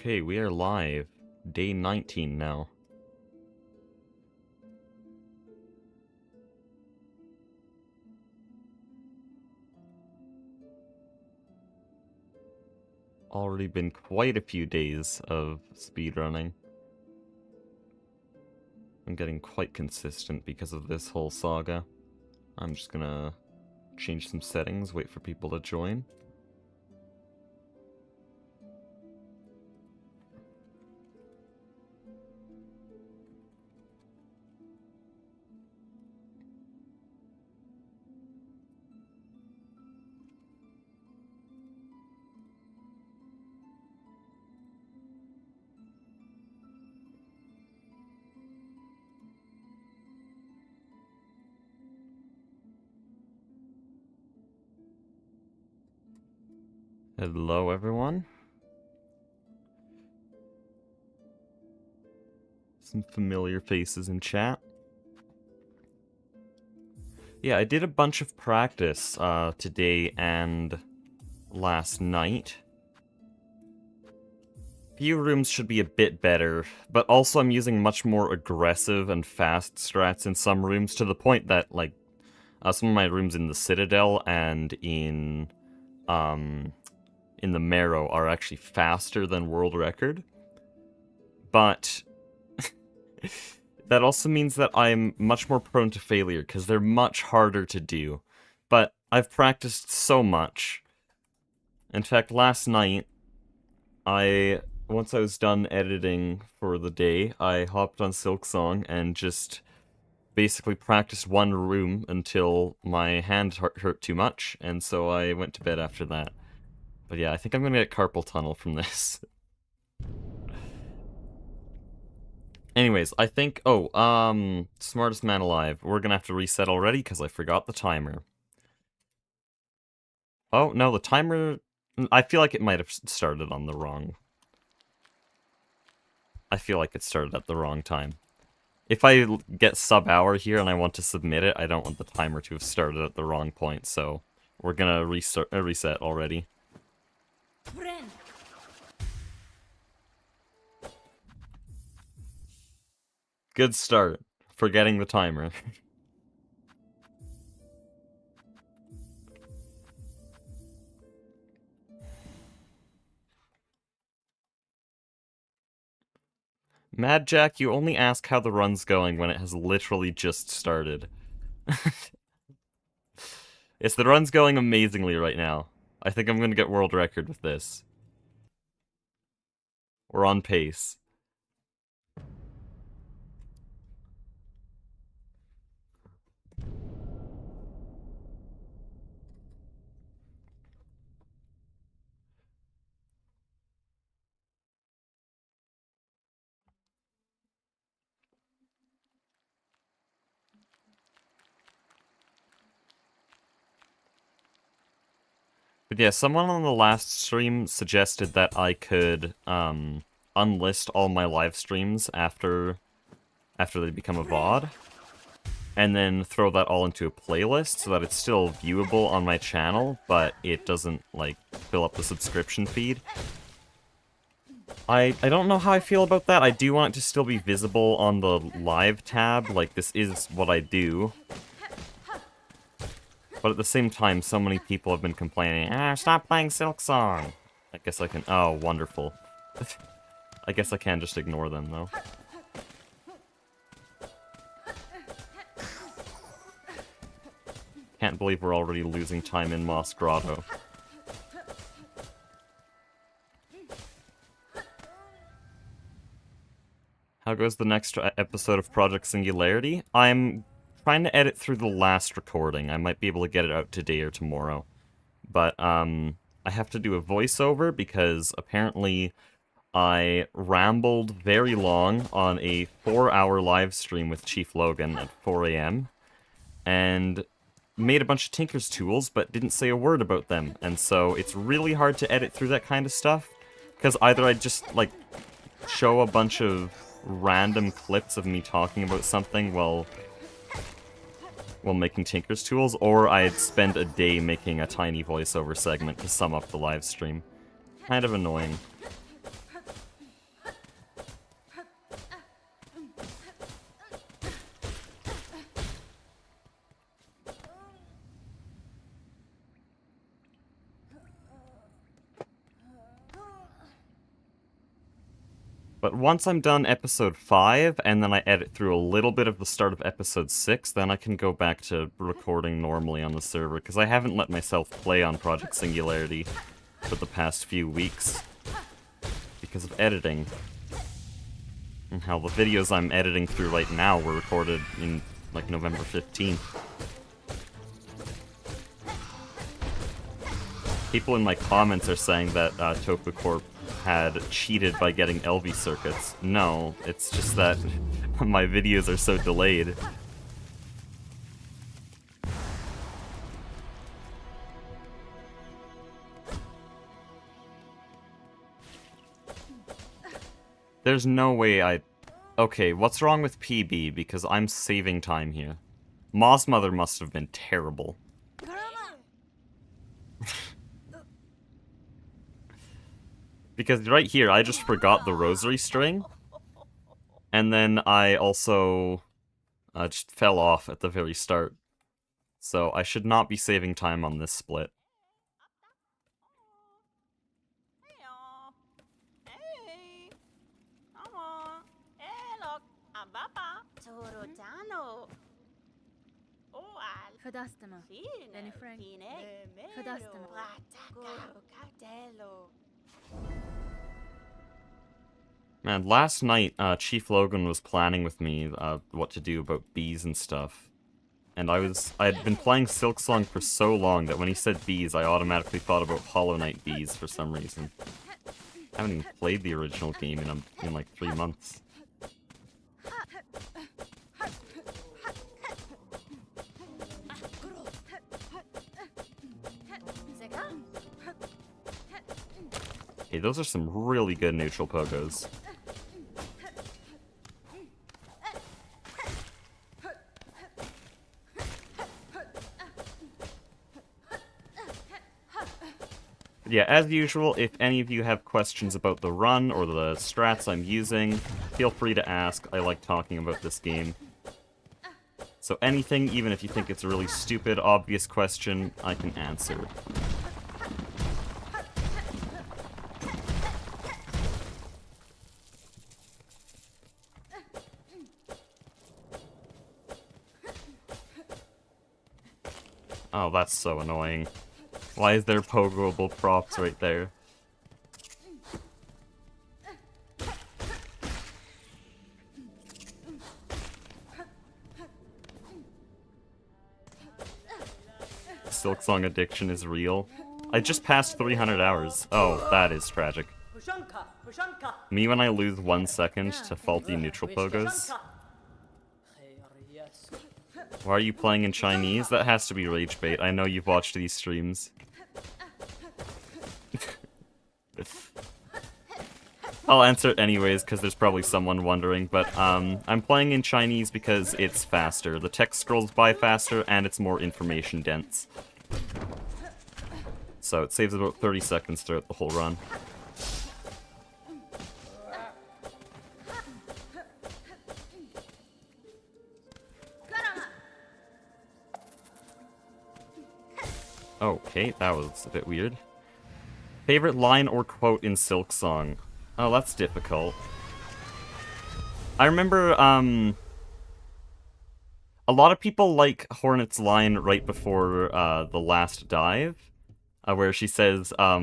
Okay, we are live. Day 19 now. Already been quite a few days of speedrunning. I'm getting quite consistent because of this whole saga. I'm just gonna change some settings, wait for people to join. Hello, everyone. Some familiar faces in chat. Yeah, I did a bunch of practice today and last night. Few rooms should be a bit better, but also I'm using much more aggressive and fast strats in some rooms to the point that, like, some of my rooms in the Citadel and in the Marrow are actually faster than world record. But that also means that I'm much more prone to failure, because they're much harder to do. But I've practiced so much. In fact, last night, once I was done editing for the day, I hopped on Silksong and just basically practiced one room until my hand hurt too much, and so I went to bed after that. But yeah, I think I'm gonna get carpal tunnel from this. Anyways, I think... smartest man alive. We're gonna have to reset already, because I forgot the timer. Oh, no, the timer... I feel like it might have started on the wrong... I feel like it started at the wrong time. If I get sub-hour here and I want to submit it, I don't want the timer to have started at the wrong point, so... We're gonna reset already. Good start. Forgetting the timer. Mad Jack, you only ask how the run's going when it has literally just started. The run's going amazingly right now. I think I'm gonna get world record with this. We're on pace. But yeah, someone on the last stream suggested that I could unlist all my live streams after they become a VOD, and then throw that all into a playlist so that it's still viewable on my channel, but it doesn't, like, fill up the subscription feed. I don't know how I feel about that. I do want it to still be visible on the live tab, like, this is what I do. But at the same time, so many people have been complaining, stop playing Silksong! I guess I can... Oh, wonderful. I guess I can just ignore them, though. Can't believe we're already losing time in Moss Grotto. How goes the next episode of Project Singularity? I'm trying to edit through the last recording. I might be able to get it out today or tomorrow. But, I have to do a voiceover because apparently I rambled very long on a 4-hour live stream with Chief Logan at 4 AM, and made a bunch of Tinker's tools, but didn't say a word about them. And so it's really hard to edit through that kind of stuff, because either I just, like, show a bunch of random clips of me talking about something while making Tinker's tools, or I'd spend a day making a tiny voiceover segment to sum up the live stream. Kind of annoying. But once I'm done episode 5, and then I edit through a little bit of the start of episode 6, then I can go back to recording normally on the server, because I haven't let myself play on Project Singularity for the past few weeks because of editing. And how the videos I'm editing through right now were recorded in, like, November 15th. People in my comments are saying that Tofu Corp had cheated by getting LV circuits. No, it's just that my videos are so delayed. There's no way I... Okay, what's wrong with PB? Because I'm saving time here. Ma's mother must have been terrible. Because right here, I just forgot the rosary string. And then I also just fell off at the very start. So I should not be saving time on this split. Man, last night, Chief Logan was planning with me what to do about bees and stuff. And I had been playing Silksong for so long that when he said bees, I automatically thought about Hollow Knight bees for some reason. I haven't even played the original game in like 3 months. Hey, those are some really good neutral pogos. Yeah, as usual, if any of you have questions about the run or the strats I'm using, feel free to ask. I like talking about this game. So anything, even if you think it's a really stupid, obvious question, I can answer. Oh, that's so annoying. Why is there pogoable props right there? Silksong addiction is real. I just passed 300 hours. Oh, that is tragic. Me when I lose 1 second to faulty neutral pogos. Why are you playing in Chinese? That has to be rage bait. I know you've watched these streams. I'll answer it anyways, because there's probably someone wondering, but I'm playing in Chinese because it's faster. The text scrolls by faster, and it's more information dense. So it saves about 30 seconds throughout the whole run. Okay, that was a bit weird. Favorite line or quote in Silksong? Oh, that's difficult. I remember, a lot of people like Hornet's line right before, the last dive, where she says, I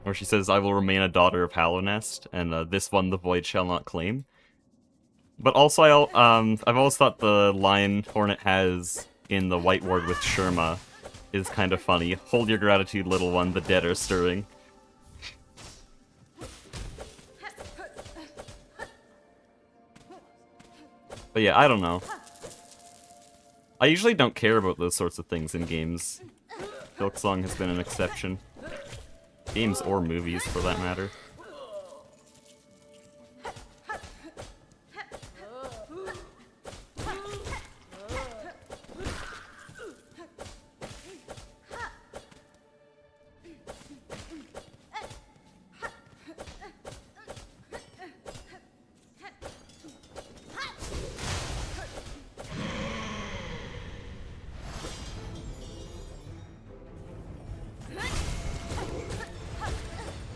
will remain a daughter of Hallownest, and, this one the void shall not claim. But also, I've always thought the line Hornet has in the White Ward with Sherma is kind of funny. Hold your gratitude, little one, the dead are stirring. But yeah, I don't know. I usually don't care about those sorts of things in games. Silksong has been an exception. Games or movies, for that matter.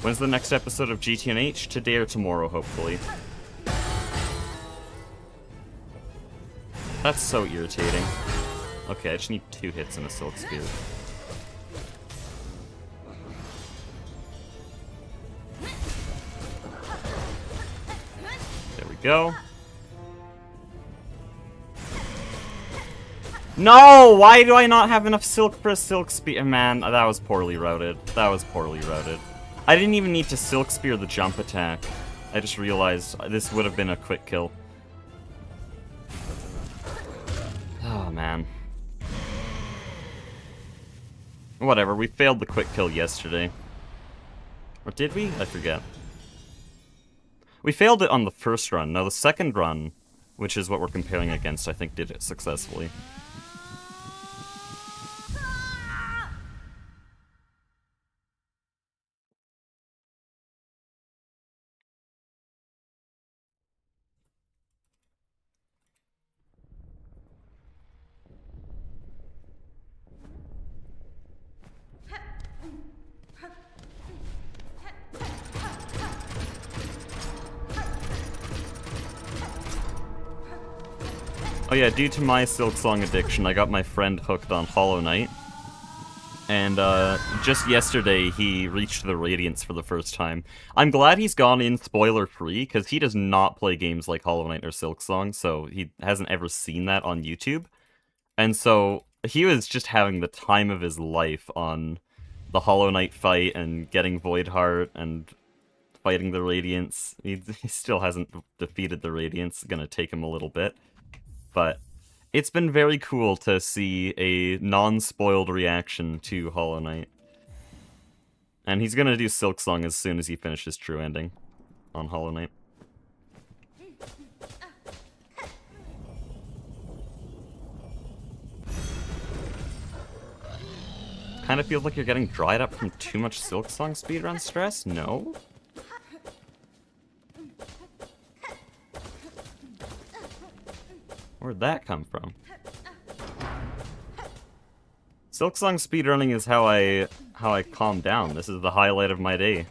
When's the next episode of GTNH? Today or tomorrow, hopefully. That's so irritating. Okay, I just need 2 hits and a Silk Spear. There we go. No! Why do I not have enough silk for a Silk Spear? Man, that was poorly routed. That was poorly routed. I didn't even need to Silk Spear the jump attack. I just realized this would have been a quick kill. Oh, man. Whatever, we failed the quick kill yesterday. Or did we? I forget. We failed it on the first run. Now the second run, which is what we're comparing against, I think did it successfully. Oh yeah, due to my Silksong addiction, I got my friend hooked on Hollow Knight. And just yesterday, he reached the Radiance for the first time. I'm glad he's gone in spoiler-free, because he does not play games like Hollow Knight or Silksong, so he hasn't ever seen that on YouTube. And so, he was just having the time of his life on the Hollow Knight fight, and getting Voidheart, and fighting the Radiance. He still hasn't defeated the Radiance, it's gonna take him a little bit. But it's been very cool to see a non-spoiled reaction to Hollow Knight. And he's gonna do Silksong as soon as he finishes True Ending on Hollow Knight. Kinda feels like you're getting dried up from too much Silksong speedrun stress? No? Where'd that come from? Silksong speedrunning is how I calm down. This is the highlight of my day.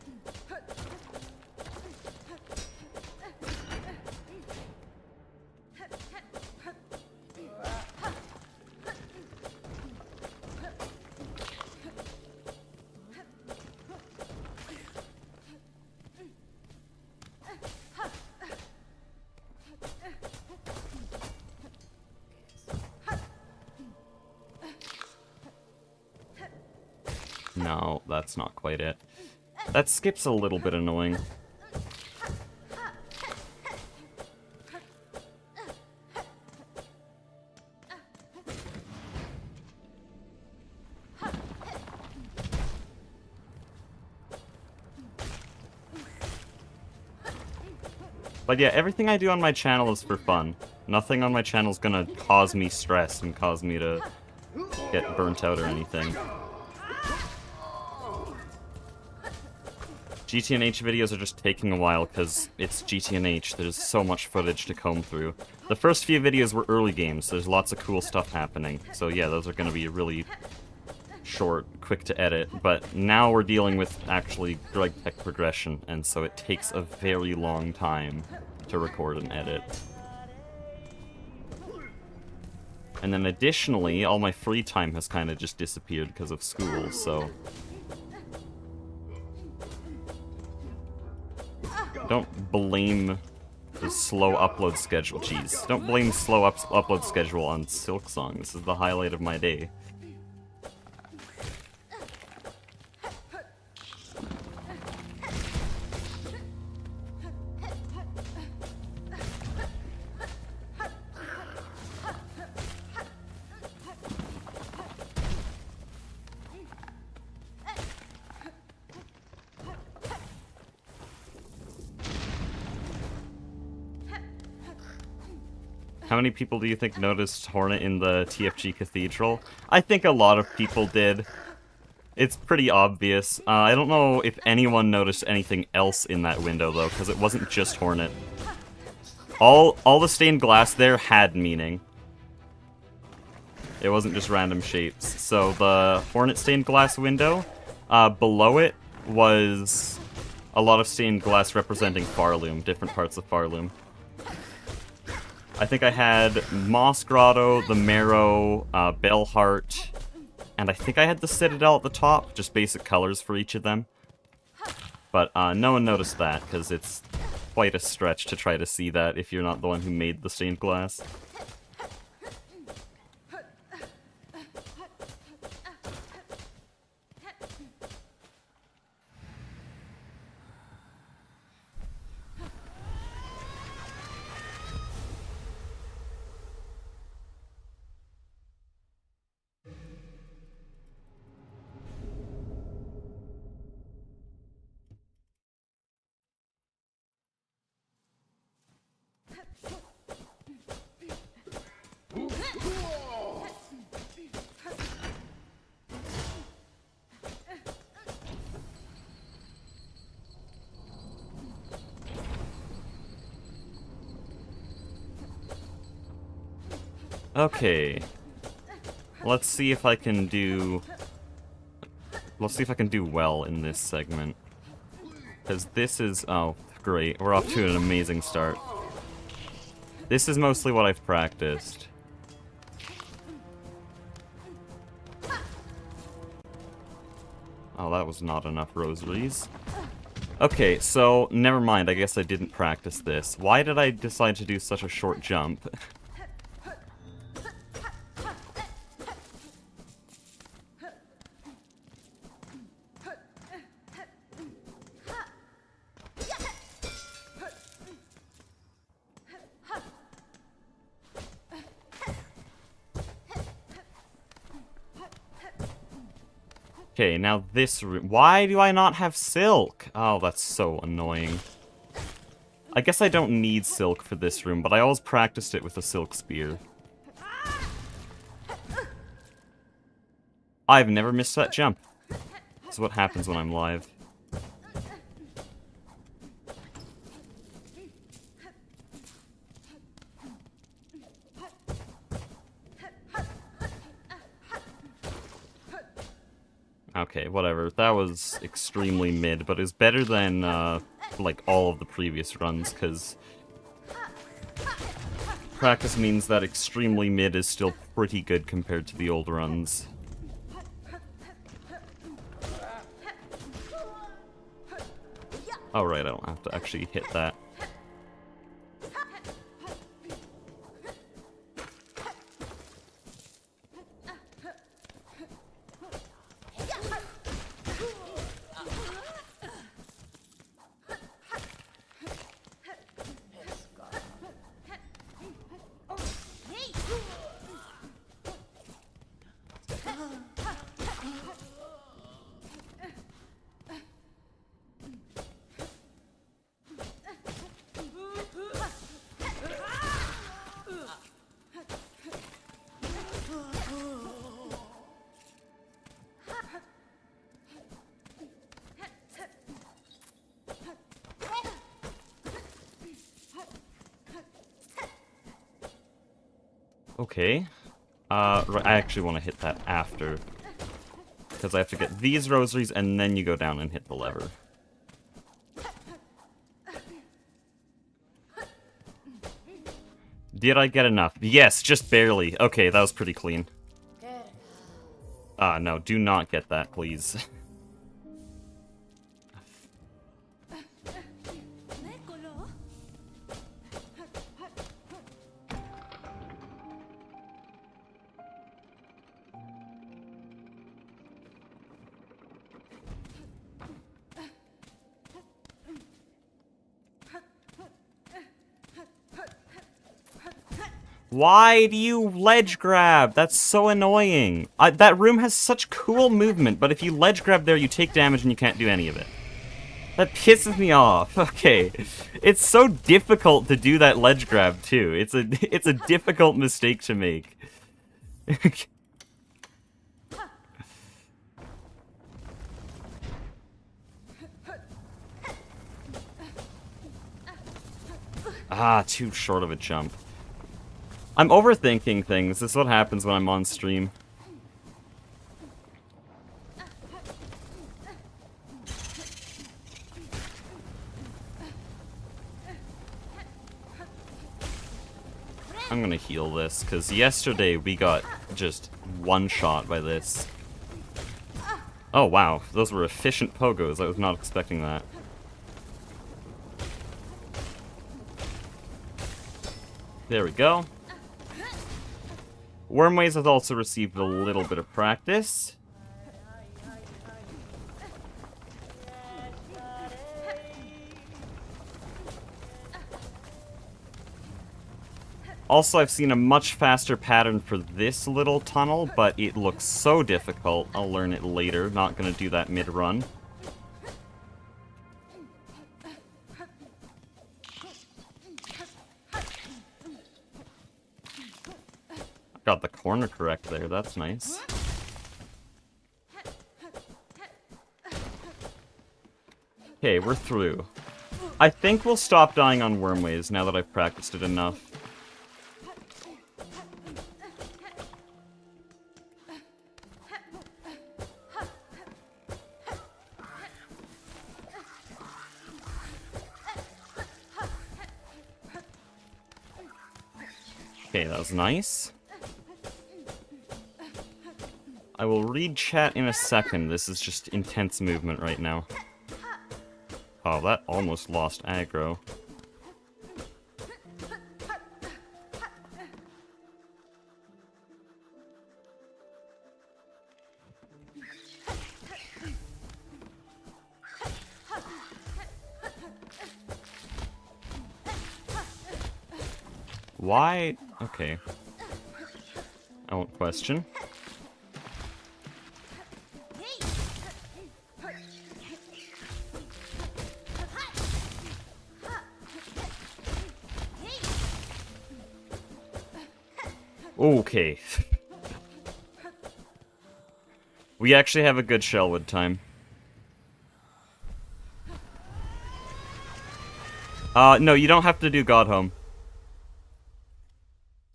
No, that's not quite it. That skip's a little bit annoying. But yeah, everything I do on my channel is for fun. Nothing on my channel is gonna cause me stress and cause me to get burnt out or anything. GTNH videos are just taking a while because it's GTNH. There's so much footage to comb through. The first few videos were early games. There's lots of cool stuff happening. So yeah, those are going to be really short, quick to edit. But now we're dealing with actually drug tech progression, and so it takes a very long time to record and edit. And then additionally, all my free time has kind of just disappeared because of school, so... Don't blame the slow upload schedule. Jeez. Don't blame slow upload schedule on Silksong. This is the highlight of my day. How many people do you think noticed Hornet in the TFG Cathedral? I think a lot of people did. It's pretty obvious. I don't know if anyone noticed anything else in that window, though, because it wasn't just Hornet. All the stained glass there had meaning. It wasn't just random shapes. So the Hornet stained glass window, below it was a lot of stained glass representing Farloom, different parts of Farloom. I think I had Moss Grotto, the Marrow, Bellheart, and I think I had the Citadel at the top, just basic colors for each of them. But no one noticed that, because it's quite a stretch to try to see that if you're not the one who made the stained glass. Okay. Let's see if I can do... Let's see if I can do well in this segment. Because this is... Oh, great. We're off to an amazing start. This is mostly what I've practiced. Oh, that was not enough rosaries. Okay, so, never mind. I guess I didn't practice this. Why did I decide to do such a short jump? Okay, now this room. Why do I not have silk? Oh, that's so annoying. I guess I don't need silk for this room, but I always practiced it with a silk spear. I've never missed that jump. This is what happens when I'm live. Okay, whatever. That was extremely mid, but it's better than, like, all of the previous runs, because practice means that extremely mid is still pretty good compared to the old runs. Oh, right, I don't have to actually hit that. Okay. Right, I actually want to hit that after. Because I have to get these rosaries, and then you go down and hit the lever. Did I get enough? Yes, just barely. Okay, that was pretty clean. No, do not get that, please. Why do you ledge grab? That's so annoying. That room has such cool movement, but if you ledge grab there, you take damage and you can't do any of it. That pisses me off. Okay. It's so difficult to do that ledge grab, too. It's a difficult mistake to make. Too short of a jump. I'm overthinking things. This is what happens when I'm on stream. I'm gonna heal this, because yesterday we got just one-shot by this. Oh wow, those were efficient pogos. I was not expecting that. There we go. Wormways has also received a little bit of practice. Also, I've seen a much faster pattern for this little tunnel, but it looks so difficult. I'll learn it later. Not gonna do that mid-run. Got the corner correct there, that's nice. Okay, we're through. I think we'll stop dying on wormways now that I've practiced it enough. Okay, that was nice. I will read chat in a second. This is just intense movement right now. Oh, that almost lost aggro. Why? Okay. I won't question. Okay. We actually have a good Shellwood time. No, you don't have to do God Home.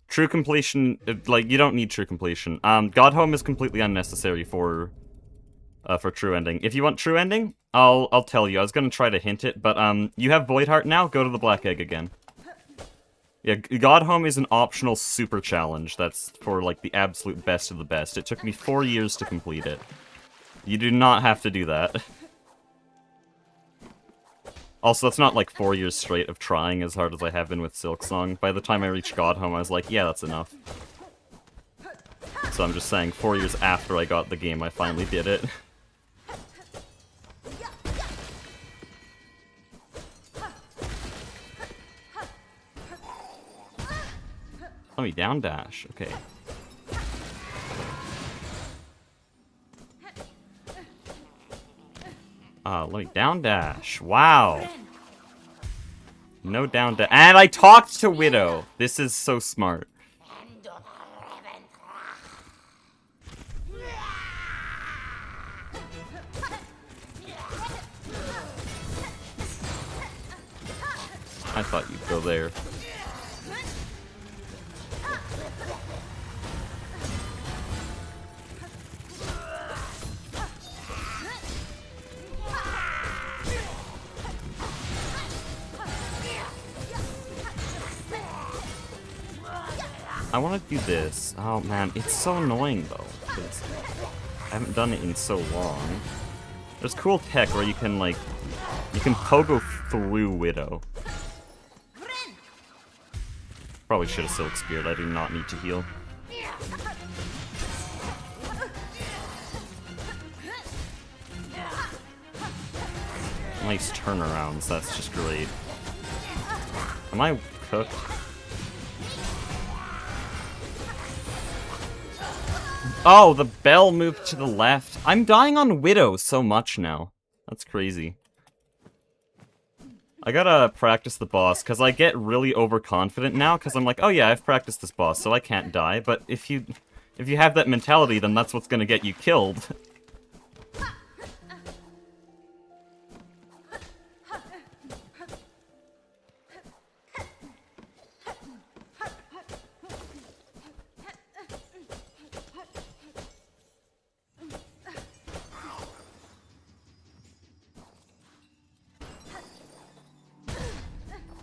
True completion, like, you don't need true completion. God Home is completely unnecessary for true ending. If you want true ending, I'll tell you. I was gonna try to hint it, but, you have Void Heart now, go to the Black Egg again. Yeah, God Home is an optional super challenge that's for, like, the absolute best of the best. It took me 4 years to complete it. You do not have to do that. Also, that's not, like, 4 years straight of trying as hard as I have been with Silksong. By the time I reached God Home, I was like, yeah, that's enough. So I'm just saying, 4 years after I got the game, I finally did it. Let me down dash, okay. Let me down dash. Wow. No down dash. And I talked to Widow. This is so smart. I thought you'd go there. I want to do this. Oh man, it's so annoying though, because I haven't done it in so long. There's cool tech where you can, like, you can pogo through Widow. Probably should have Silk Speared, I do not need to heal. Nice turnarounds, that's just great. Am I cooked? Oh, the bell moved to the left. I'm dying on Widow so much now. That's crazy. I gotta practice the boss, because I get really overconfident now, because I'm like, oh yeah, I've practiced this boss, so I can't die. But if you have that mentality, then that's what's gonna get you killed.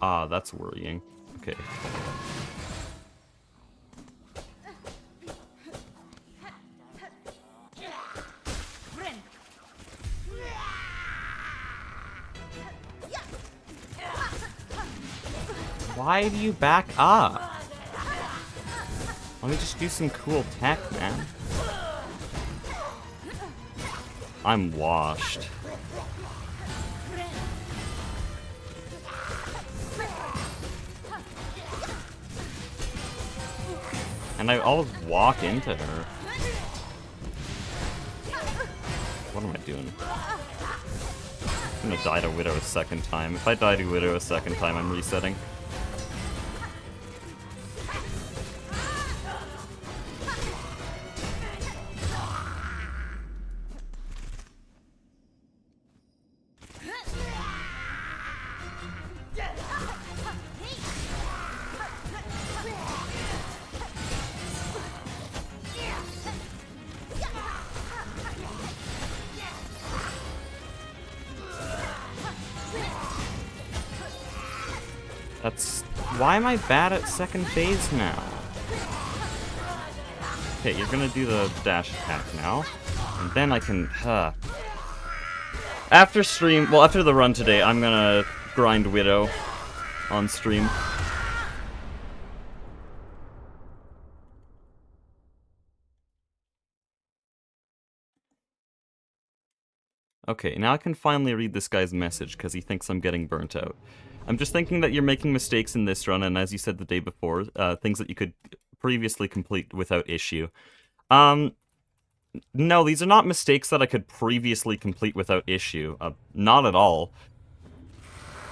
Ah, that's worrying. Okay. Why do you back up? Let me just do some cool tech, man. I'm washed. And I always walk into her. What am I doing? I'm gonna die to Widow a second time. If I die to Widow a second time, I'm resetting. That's... Why am I bad at second phase now? Okay, you're gonna do the dash attack now. And then I can... After stream... Well, after the run today, I'm gonna grind Widow on stream. Okay, now I can finally read this guy's message, because he thinks I'm getting burnt out. I'm just thinking that you're making mistakes in this run, and as you said the day before, things that you could previously complete without issue. No, these are not mistakes that I could previously complete without issue. Not at all.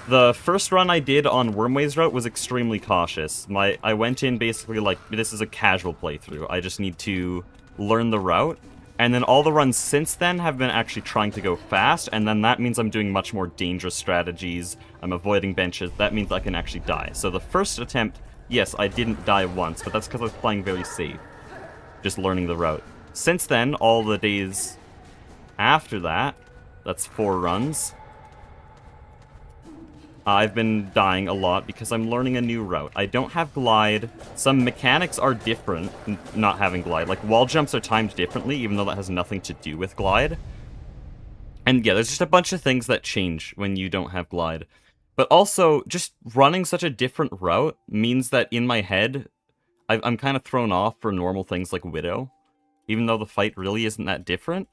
The first run I did on Wormway's route was extremely cautious. I went in basically like, this is a casual playthrough. I just need to learn the route. And then all the runs since then have been actually trying to go fast, and then that means I'm doing much more dangerous strategies, I'm avoiding benches, that means I can actually die. So the first attempt, yes, I didn't die once, but that's because I was playing very safe, just learning the route. Since then, all the days after that, that's 4 runs, I've been dying a lot because I'm learning a new route. I don't have glide. Some mechanics are different, not having glide. Like, wall jumps are timed differently, even though that has nothing to do with glide. And yeah, there's just a bunch of things that change when you don't have glide. But also, just running such a different route means that in my head, I'm kind of thrown off for normal things like Widow. Even though the fight really isn't that different.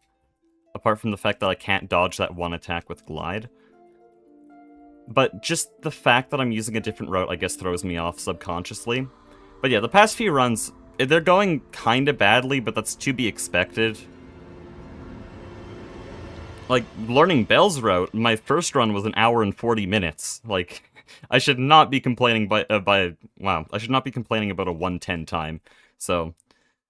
Apart from the fact that I can't dodge that one attack with glide. But just the fact that I'm using a different route, I guess, throws me off subconsciously. But yeah, the past few runs, they're going kinda badly, but that's to be expected. Like, learning Belle's route, my first run was 1 hour and 40 minutes. Like, I should not be complaining wow, I should not be complaining about a 110 time. So,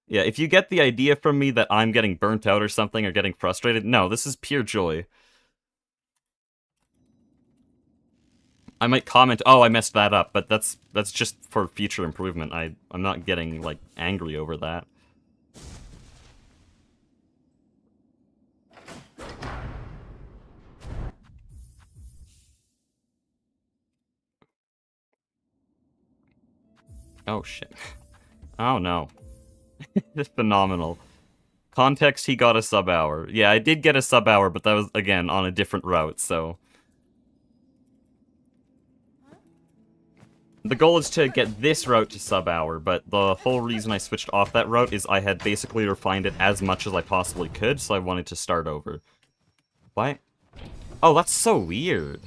yeah, if you get the idea from me that I'm getting burnt out or something, or getting frustrated, no, this is pure joy. I might comment, oh, I messed that up, but that's just for future improvement. I'm not getting, like, angry over that. Oh, shit. Oh, no. It's phenomenal. Context, he got a sub-hour. Yeah, I did get a sub-hour, but that was, again, on a different route, so... The goal is to get this route to sub-hour, but the whole reason I switched off that route is I had basically refined it as much as I possibly could, so I wanted to start over. What? Oh, that's so weird.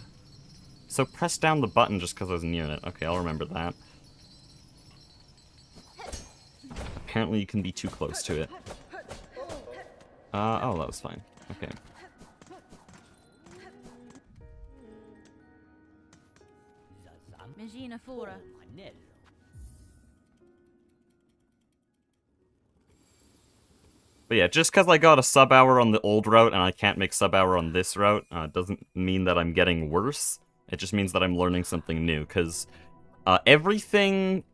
So press down the button just because I was near it. Okay, I'll remember that. Apparently you can be too close to it. Oh, that was fine. Okay. But yeah, just because I got a sub-hour on the old route and I can't make sub-hour on this route, doesn't mean that I'm getting worse. It just means that I'm learning something new, because everything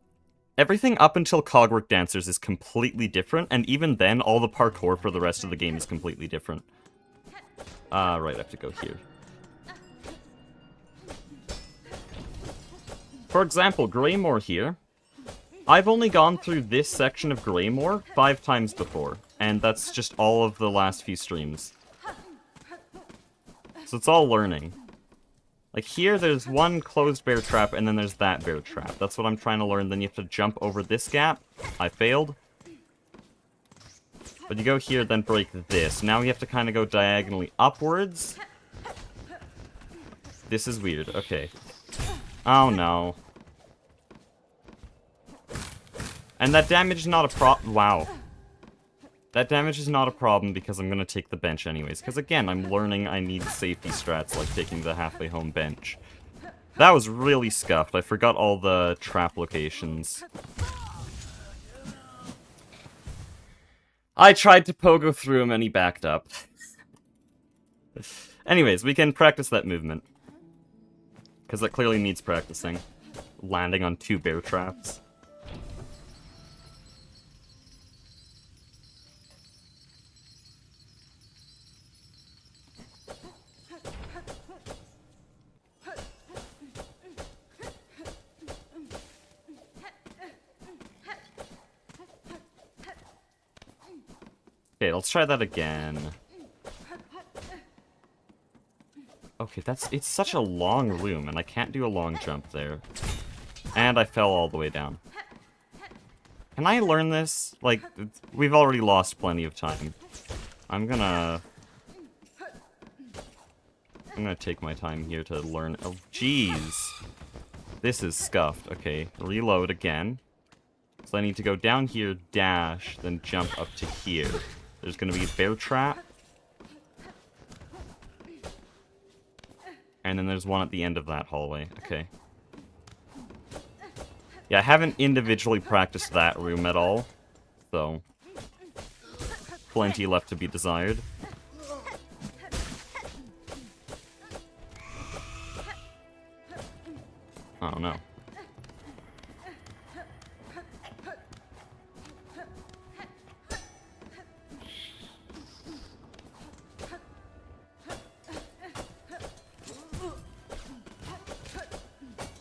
up until Cogwork Dancers is completely different, and even then, all the parkour for the rest of the game is completely different. Right, I have to go here. For example, Greymore here. I've only gone through this section of Greymore 5 times before, and that's just all of the last few streams. So it's all learning. Like here, there's one closed bear trap, and then there's that bear trap. That's what I'm trying to learn. Then you have to jump over this gap. I failed. But you go here, then break this. Now you have to kind of go diagonally upwards. This is weird. Okay. Oh, no. And that damage is not a problem. Wow. That damage is not a problem because I'm going to take the bench anyways. Because again, I'm learning I need safety strats like taking the halfway home bench. That was really scuffed. I forgot all the trap locations. I tried to pogo through him and he backed up. Anyways, we can practice that movement. Because that clearly needs practicing. Landing on 2 bear traps. Okay, let's try that again. Okay, it's such a long room, and I can't do a long jump there. And I fell all the way down. Can I learn this? Like, we've already lost plenty of time. I'm gonna take my time here to learn. Oh, jeez. This is scuffed. Okay, reload again. So I need to go down here, dash, then jump up to here. There's gonna be a bear trap. And then there's one at the end of that hallway. Okay. Yeah, I haven't individually practiced that room at all. So, plenty left to be desired. Oh no.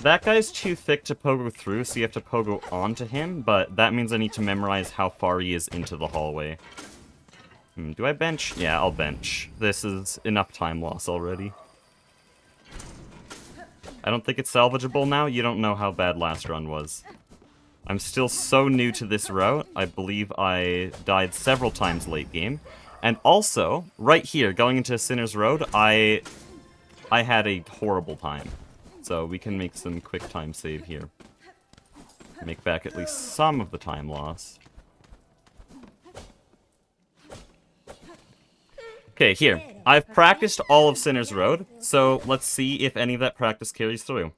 That guy's too thick to pogo through, so you have to pogo onto him, but that means I need to memorize how far he is into the hallway. Do I bench? Yeah, I'll bench. This is enough time loss already. I don't think it's salvageable now. You don't know how bad last run was. I'm still so new to this route. I believe I died several times late game. And also, right here, going into Sinner's Road, I had a horrible time. So we can make some quick time save here. Make back at least some of the time loss. Okay, here. I've practiced all of Sinner's Road, so let's see if any of that practice carries through.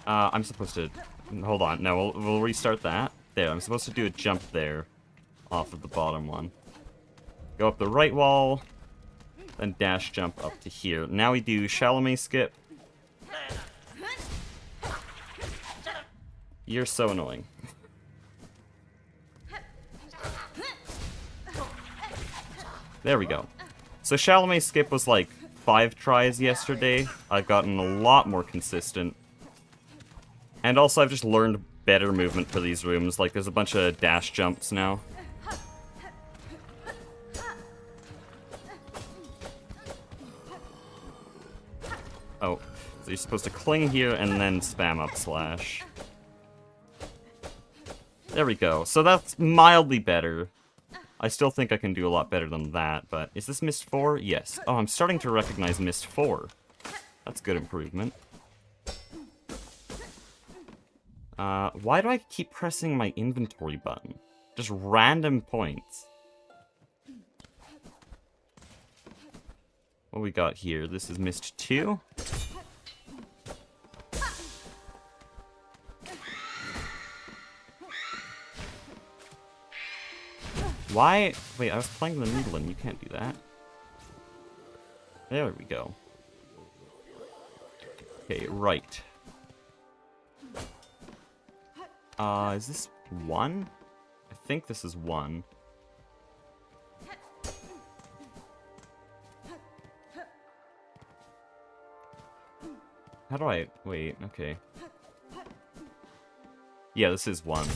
I'm supposed to... Hold on, no, we'll restart that. There, I'm supposed to do a jump there, off of the bottom one. Go up the right wall, then dash jump up to here. Now we do Chalamet skip. You're so annoying. There we go. So Chalamet skip was like 5 tries yesterday. I've gotten a lot more consistent. And also I've just learned better movement for these rooms. Like there's a bunch of dash jumps now. Oh, so you're supposed to cling here and then spam up slash. There we go. So that's mildly better. I still think I can do a lot better than that, but is this Mist 4? Yes. Oh, I'm starting to recognize Mist 4. That's good improvement. Why do I keep pressing my inventory button? Just random points. What we got here? This is Mist 2. Why? Wait, I was playing the needle and you can't do that. There we go. Okay, right. Is this 1? I think this is 1. How do I... Wait, okay. Yeah, this is 1.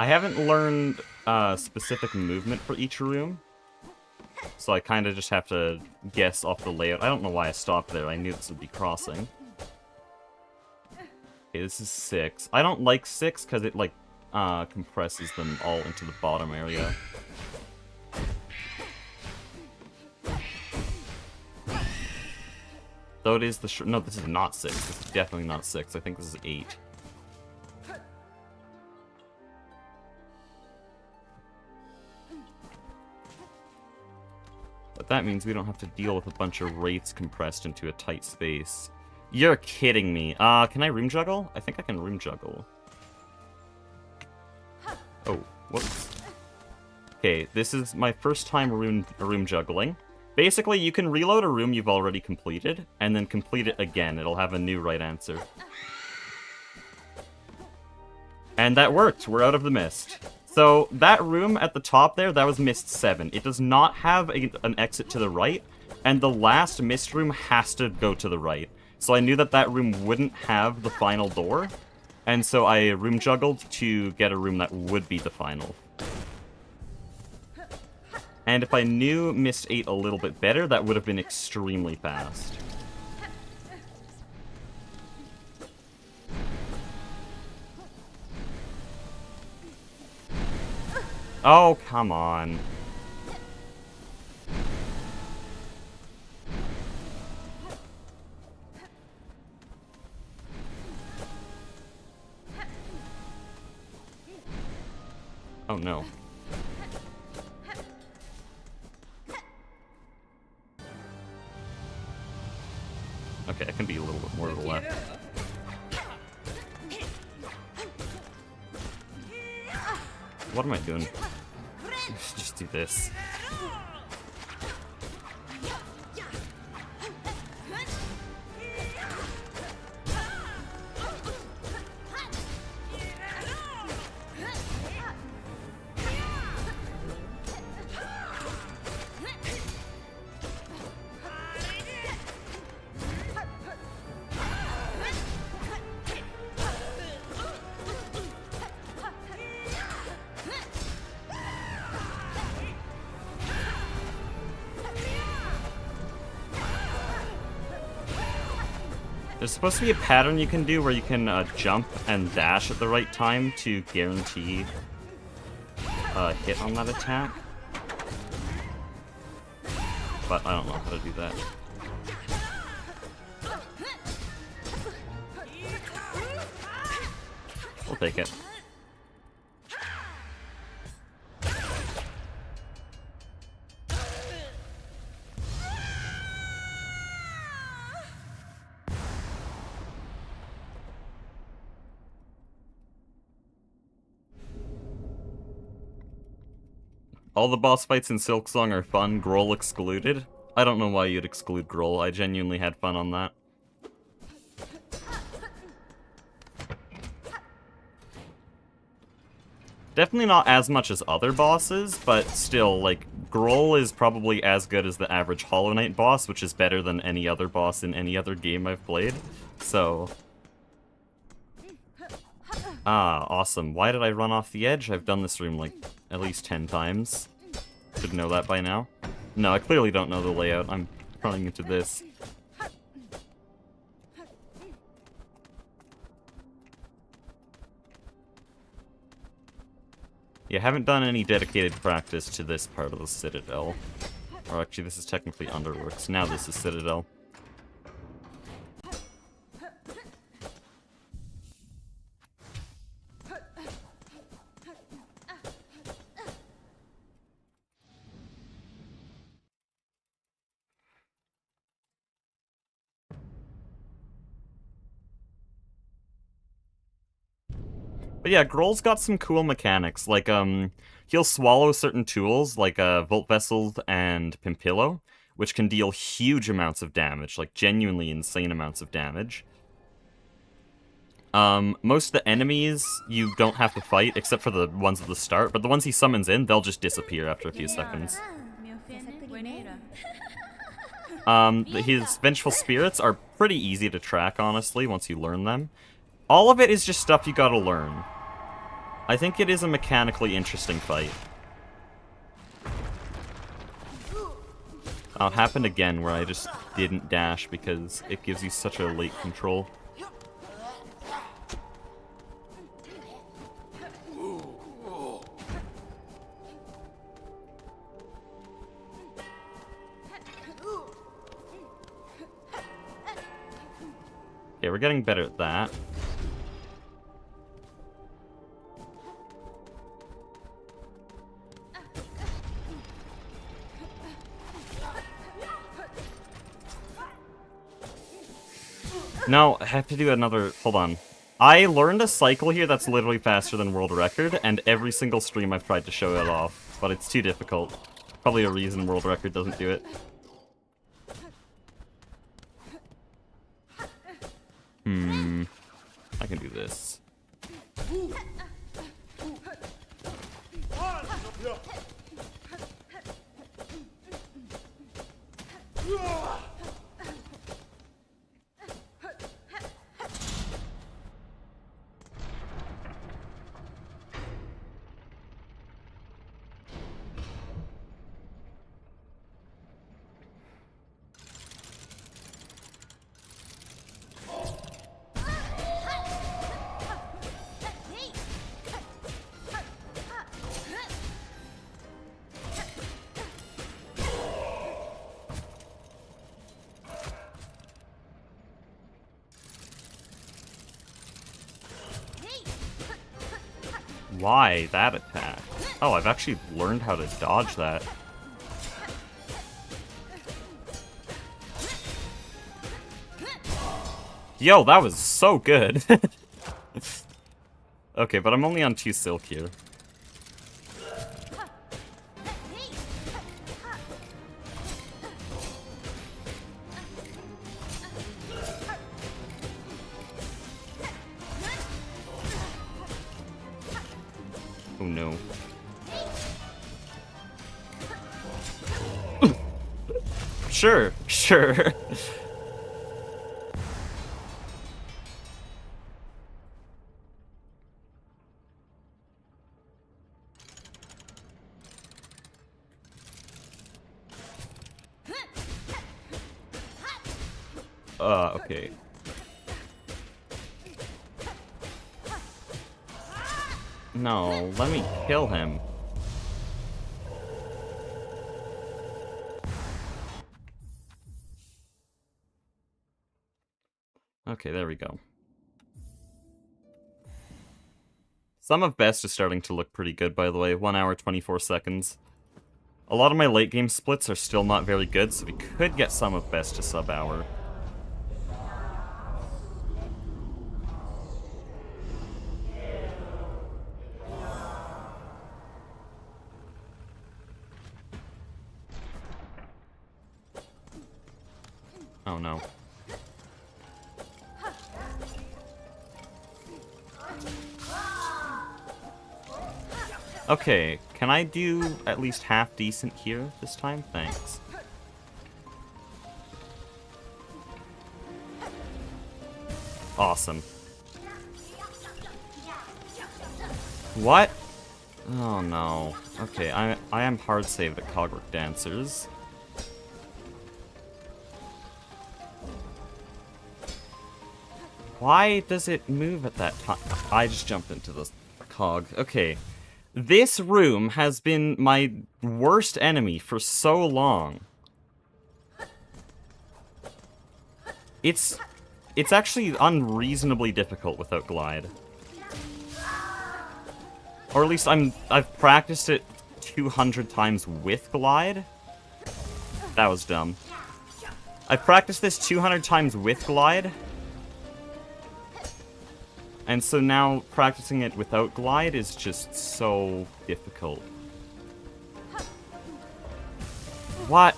I haven't learned specific movement for each room, so I kind of just have to guess off the layout. I don't know why I stopped there. I knew this would be crossing. Okay, this is 6. I don't like 6 because it, like, compresses them all into the bottom area. Though it is the no, this is not 6. This is definitely not 6. I think this is 8. But that means we don't have to deal with a bunch of wraiths compressed into a tight space. You're kidding me. Can I room juggle? I think I can room juggle. Oh, whoops. Okay, this is my first time room juggling. Basically, you can reload a room you've already completed, and then complete it again. It'll have a new right answer. And that worked. We're out of the mist. So, that room at the top there, that was mist 7. It does not have an exit to the right, and the last mist room has to go to the right. So I knew that that room wouldn't have the final door, and so I room juggled to get a room that would be the final. And if I knew Mist 8 a little bit better, that would have been extremely fast. Oh, come on. Oh, no. Okay, I can be a little bit more to the left. What am I doing? Just do this. There's supposed to be a pattern you can do where you can jump and dash at the right time to guarantee a hit on that attack. But I don't know how to do that. We'll take it. All the boss fights in Silksong are fun, Groll excluded. I don't know why you'd exclude Groll, I genuinely had fun on that. Definitely not as much as other bosses, but still, like, Groll is probably as good as the average Hollow Knight boss, which is better than any other boss in any other game I've played. So... Ah, awesome. Why did I run off the edge? I've done this room, like, at least 10 times. Should know that by now. No, I clearly don't know the layout. I'm running into this. Yeah, haven't done any dedicated practice to this part of the Citadel. Or actually, this is technically Underworks. Now this is Citadel. But yeah, Groll's got some cool mechanics, like, he'll swallow certain tools, like, Volt Vessels and Pimpillo, which can deal huge amounts of damage, like, genuinely insane amounts of damage. Most of the enemies you don't have to fight, except for the ones at the start, but the ones he summons in, they'll just disappear after a few seconds. His Vengeful Spirits are pretty easy to track, honestly, once you learn them. All of it is just stuff you gotta learn. I think it is a mechanically interesting fight. Oh, it happened again where I just didn't dash because it gives you such a late control. Okay, we're getting better at that. No, I have to do another... Hold on. I learned a cycle here that's literally faster than world record, and every single stream I've tried to show it off, but it's too difficult. Probably a reason world record doesn't do it. I can do this. Why that attack? Oh, I've actually learned how to dodge that. Yo, that was so good. Okay, but I'm only on 2 silk here. Oh no. Sure, sure. Okay. No, let me kill him. Okay, there we go. Some of best is starting to look pretty good, by the way. 1 hour, 24 seconds. A lot of my late game splits are still not very good, so we could get some of best to sub-hour. Oh no. Okay, can I do at least half decent here this time? Thanks. Awesome. What? Oh no. Okay, I am hard saved at Cogwork Dancers. Why does it move at that time? I just jumped into the cog. Okay. This room has been my worst enemy for so long. It's actually unreasonably difficult without glide. Or at least I've practiced it 200 times with glide. That was dumb. I've practiced this 200 times with glide. And so now practicing it without glide is just so difficult. What?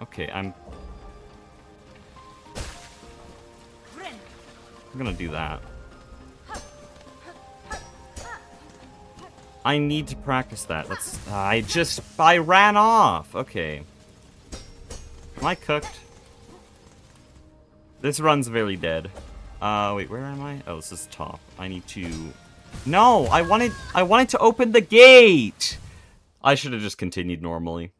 Okay, I'm gonna do that. I need to practice that. That's I ran off. Okay. Am I cooked? This run's very dead. Wait, where am I? Oh, this is top. I need to... No! I wanted to open the gate! I should have just continued normally.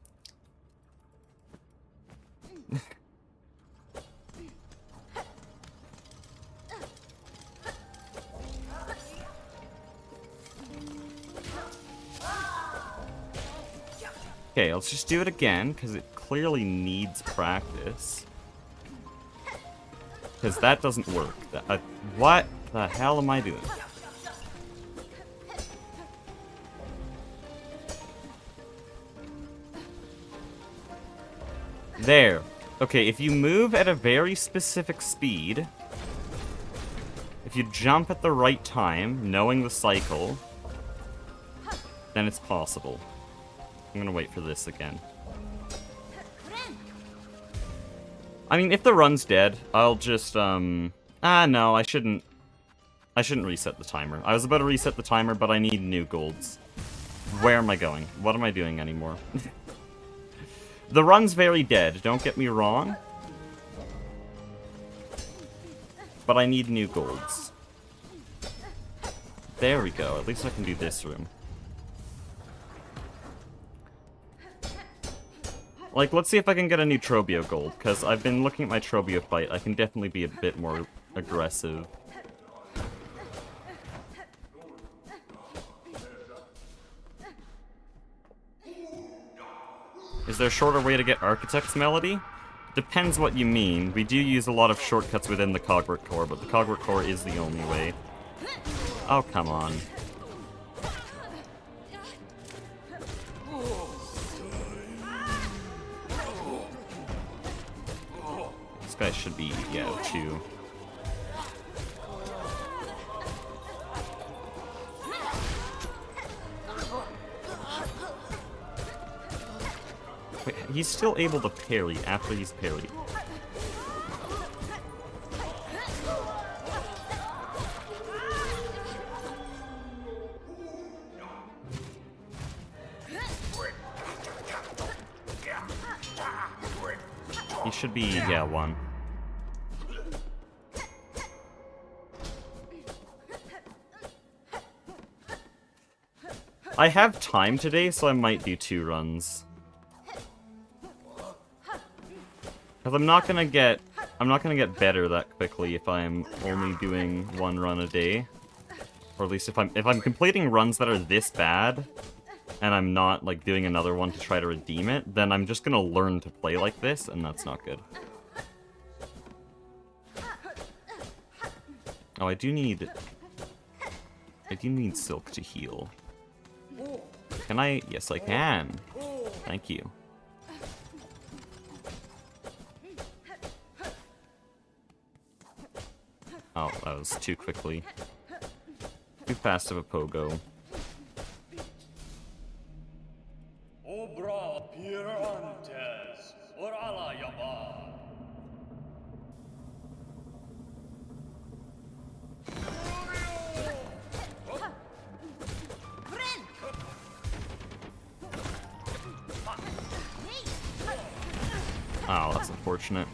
Okay, let's just do it again, because it clearly needs practice. Because that doesn't work. What the hell am I doing? There. Okay, if you move at a very specific speed, if you jump at the right time, knowing the cycle, then it's possible. I'm gonna wait for this again. I mean, if the run's dead, I'll just, no, I shouldn't reset the timer. I was about to reset the timer, but I need new golds. Where am I going? What am I doing anymore? The run's very dead, don't get me wrong. But I need new golds. There we go, at least I can do this room. Like, let's see if I can get a new Trobio gold, because I've been looking at my Trobio fight. I can definitely be a bit more aggressive. Is there a shorter way to get Architect's Melody? Depends what you mean. We do use a lot of shortcuts within the Cogwork Core, but the Cogwork Core is the only way. Oh, come on. This guy should be, yeah, too. Wait, he's still able to parry after he's parried. He should be, yeah, 1. I have time today, so I might do 2 runs. Because I'm not gonna get better that quickly if I'm only doing 1 run a day. Or at least if I'm completing runs that are this bad, and I'm not, like, doing another one to try to redeem it, then I'm just gonna learn to play like this, and that's not good. Oh, I do need Silk to heal. Can I? Yes, I can. Thank you. Oh, that was too quickly. Too fast of a pogo. Oh, that's unfortunate.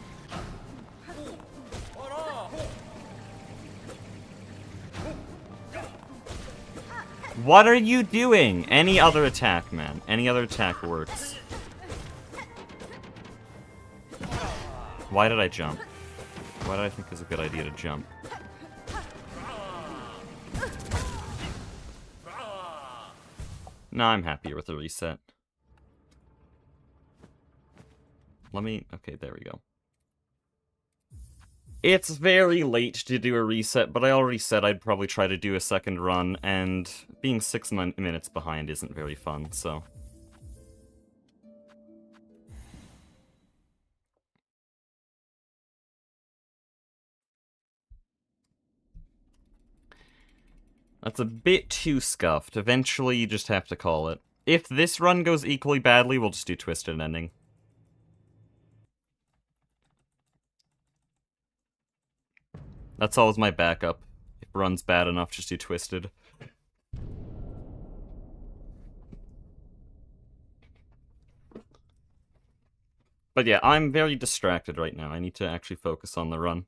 What are you doing? Any other attack, man. Any other attack works. Why did I jump? Why did I think it was a good idea to jump? No, I'm happier with the reset. Let me... Okay, there we go. It's very late to do a reset, but I already said I'd probably try to do a second run, and being 6 minutes behind isn't very fun, so... That's a bit too scuffed. Eventually, you just have to call it. If this run goes equally badly, we'll just do Twisted Ending. That's always my backup. If run's bad enough, just do Twisted. But yeah, I'm very distracted right now. I need to actually focus on the run.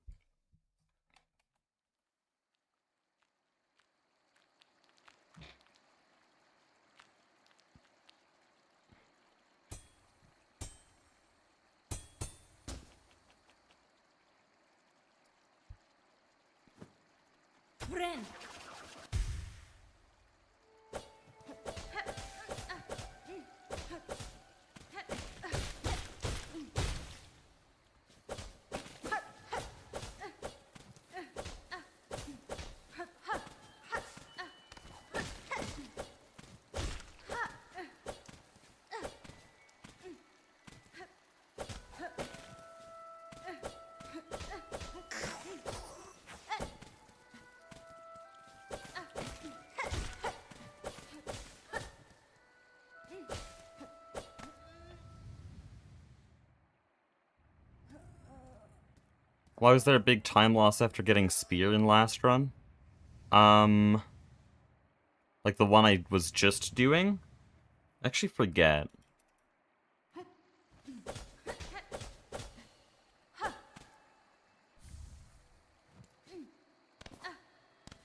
Why was there a big time loss after getting Spear in last run? Like the one I was just doing? I actually forget.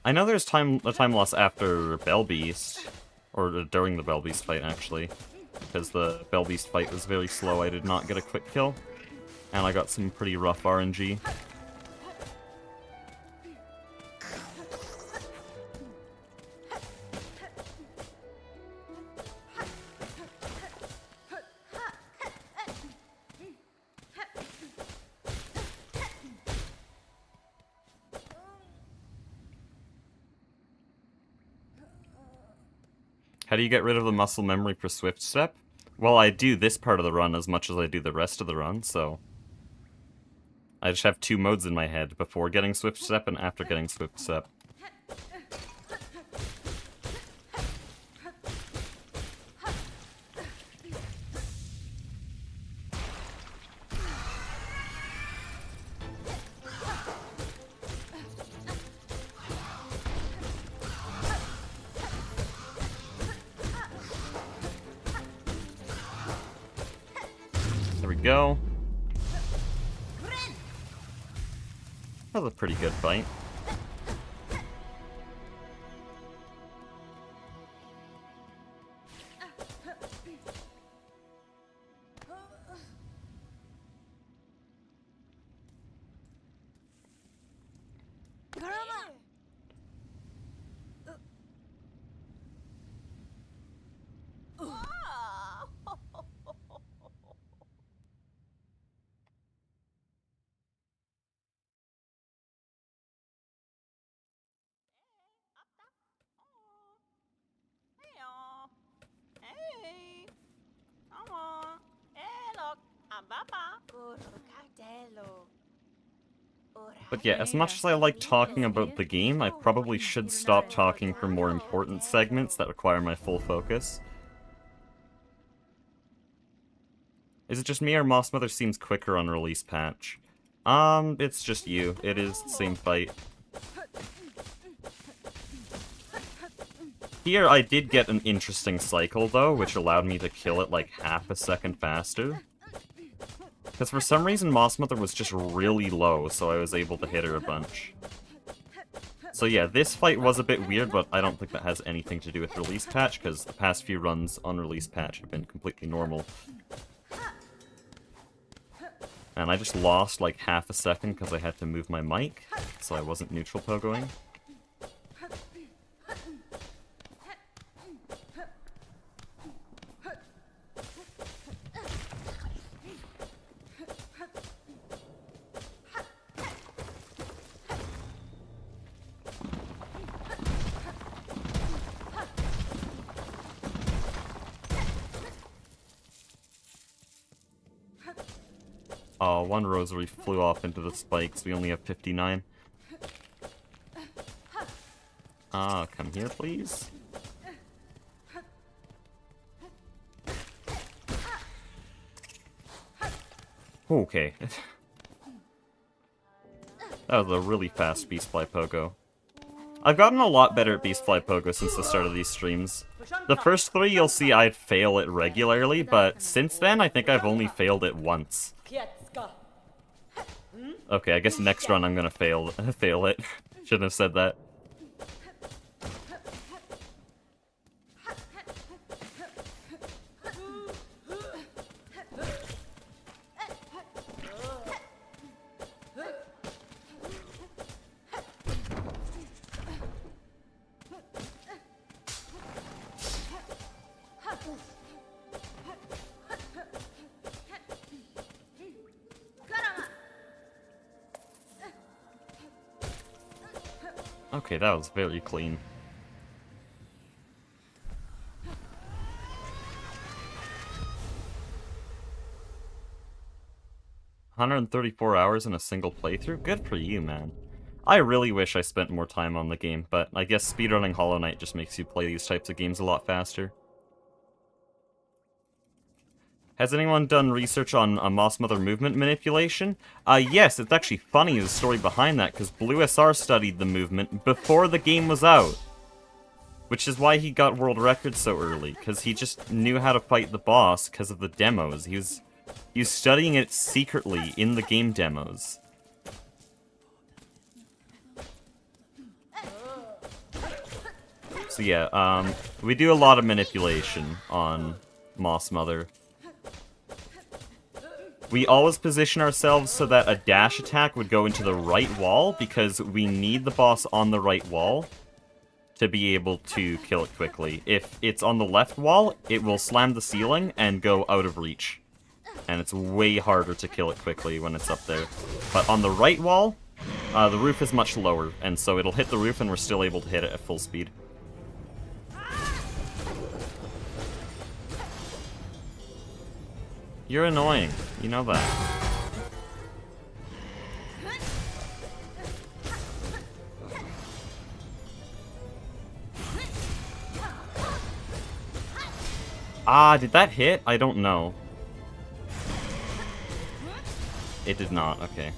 I know there's a time loss after Bell Beast, or during the Bell Beast fight actually, because the Bell Beast fight was very slow. I did not get a quick kill, and I got some pretty rough RNG. How do you get rid of the muscle memory for Swift Step? Well, I do this part of the run as much as I do the rest of the run, so... I just have 2 modes in my head, before getting Swift Step and after getting Swift Step. There we go. That was a pretty good fight. But yeah, as much as I like talking about the game, I probably should stop talking for more important segments that require my full focus. Is it just me or Moss Mother seems quicker on release patch? It's just you. It is the same fight. Here I did get an interesting cycle though, which allowed me to kill it like half a second faster. Because for some reason Moss Mother was just really low, so I was able to hit her a bunch. So yeah, this fight was a bit weird, but I don't think that has anything to do with release patch, because the past few runs on release patch have been completely normal. And I just lost like half a second because I had to move my mic, so I wasn't neutral pogoing. Oh, one rosary flew off into the spikes. We only have 59. Come here, please. Okay. That was a really fast Beast Fly Pogo. I've gotten a lot better at Beast Fly Pogo since the start of these streams. The first 3 you'll see I'd fail it regularly, but since then I think I've only failed it once. Okay, I guess next run I'm gonna fail it. Shouldn't have said that. Okay, that was very clean. $134 in a single playthrough? Good for you, man. I really wish I spent more time on the game, but I guess speedrunning Hollow Knight just makes you play these types of games a lot faster. Has anyone done research on Moss Mother movement manipulation? Yes, it's actually funny, the story behind that, because Blue SR studied the movement before the game was out. Which is why he got world records so early, because he just knew how to fight the boss because of the demos. He was studying it secretly in the game demos. So yeah, we do a lot of manipulation on Moss Mother. We always position ourselves so that a dash attack would go into the right wall, because we need the boss on the right wall to be able to kill it quickly. If it's on the left wall, it will slam the ceiling and go out of reach. And it's way harder to kill it quickly when it's up there. But on the right wall, the roof is much lower, and so it'll hit the roof and we're still able to hit it at full speed. You're annoying. You know that. Ah, did that hit? I don't know. It did not. Okay.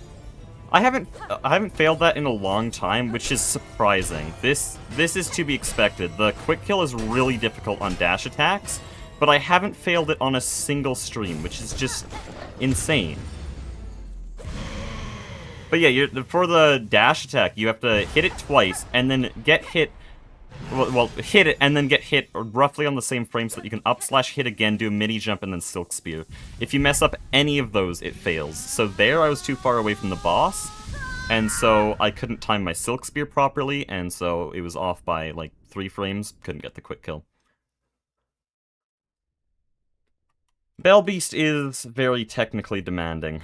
I haven't failed that in a long time, which is surprising. This is to be expected. The quick kill is really difficult on dash attacks, but I haven't failed it on a single stream, which is just insane. But yeah, for the dash attack, you have to hit it twice, and then get hit... Well, hit it, and then get hit roughly on the same frame so that you can up/hit again, do a mini-jump, and then Silk Spear. If you mess up any of those, it fails. So there, I was too far away from the boss, and so I couldn't time my Silk Spear properly, and so it was off by, like, 3 frames, couldn't get the quick kill. Bell Beast is very technically demanding.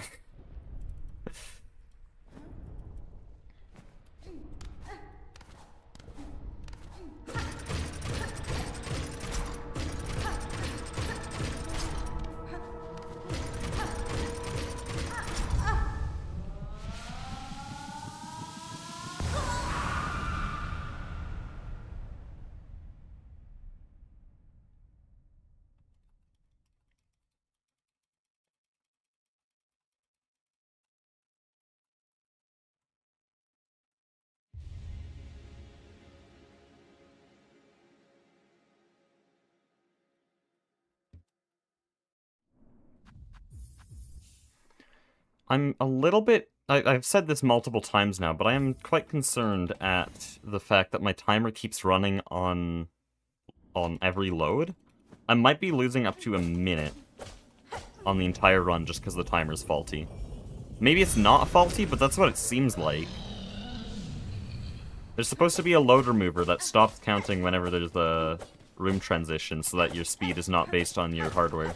I'm a little bit... I've said this multiple times now, but I am quite concerned at the fact that my timer keeps running on every load. I might be losing up to a minute on the entire run just because the timer's faulty. Maybe it's not faulty, but that's what it seems like. There's supposed to be a load remover that stops counting whenever there's a room transition so that your speed is not based on your hardware.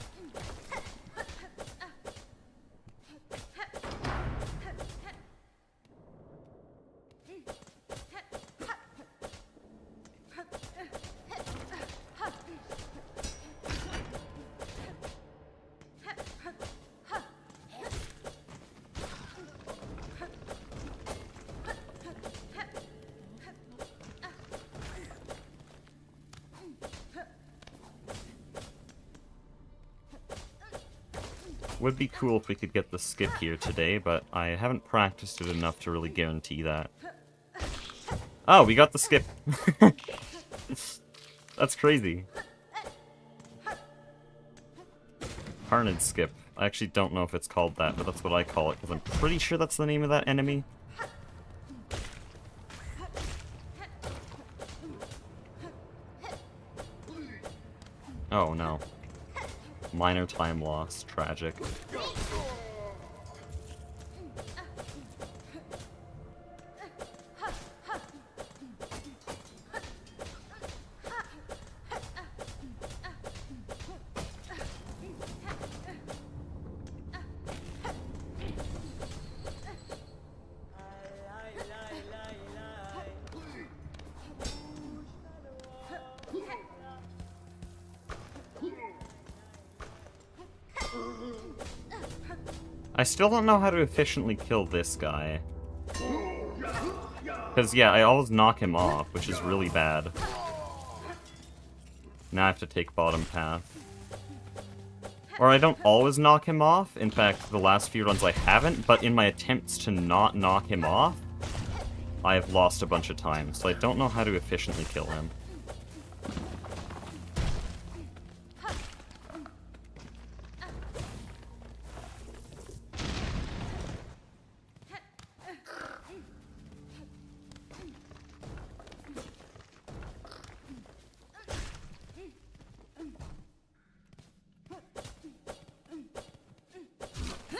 Would be cool if we could get the skip here today, but I haven't practiced it enough to really guarantee that. Oh, we got the skip. That's crazy. Carnage skip. I actually don't know if it's called that, but that's what I call it, because I'm pretty sure that's the name of that enemy. Oh no. Minor time loss. Tragic. I still don't know how to efficiently kill this guy. Because, yeah, I always knock him off, which is really bad. Now I have to take bottom path. Or I don't always knock him off. In fact, the last few runs I haven't, but in my attempts to not knock him off, I have lost a bunch of time, so I don't know how to efficiently kill him.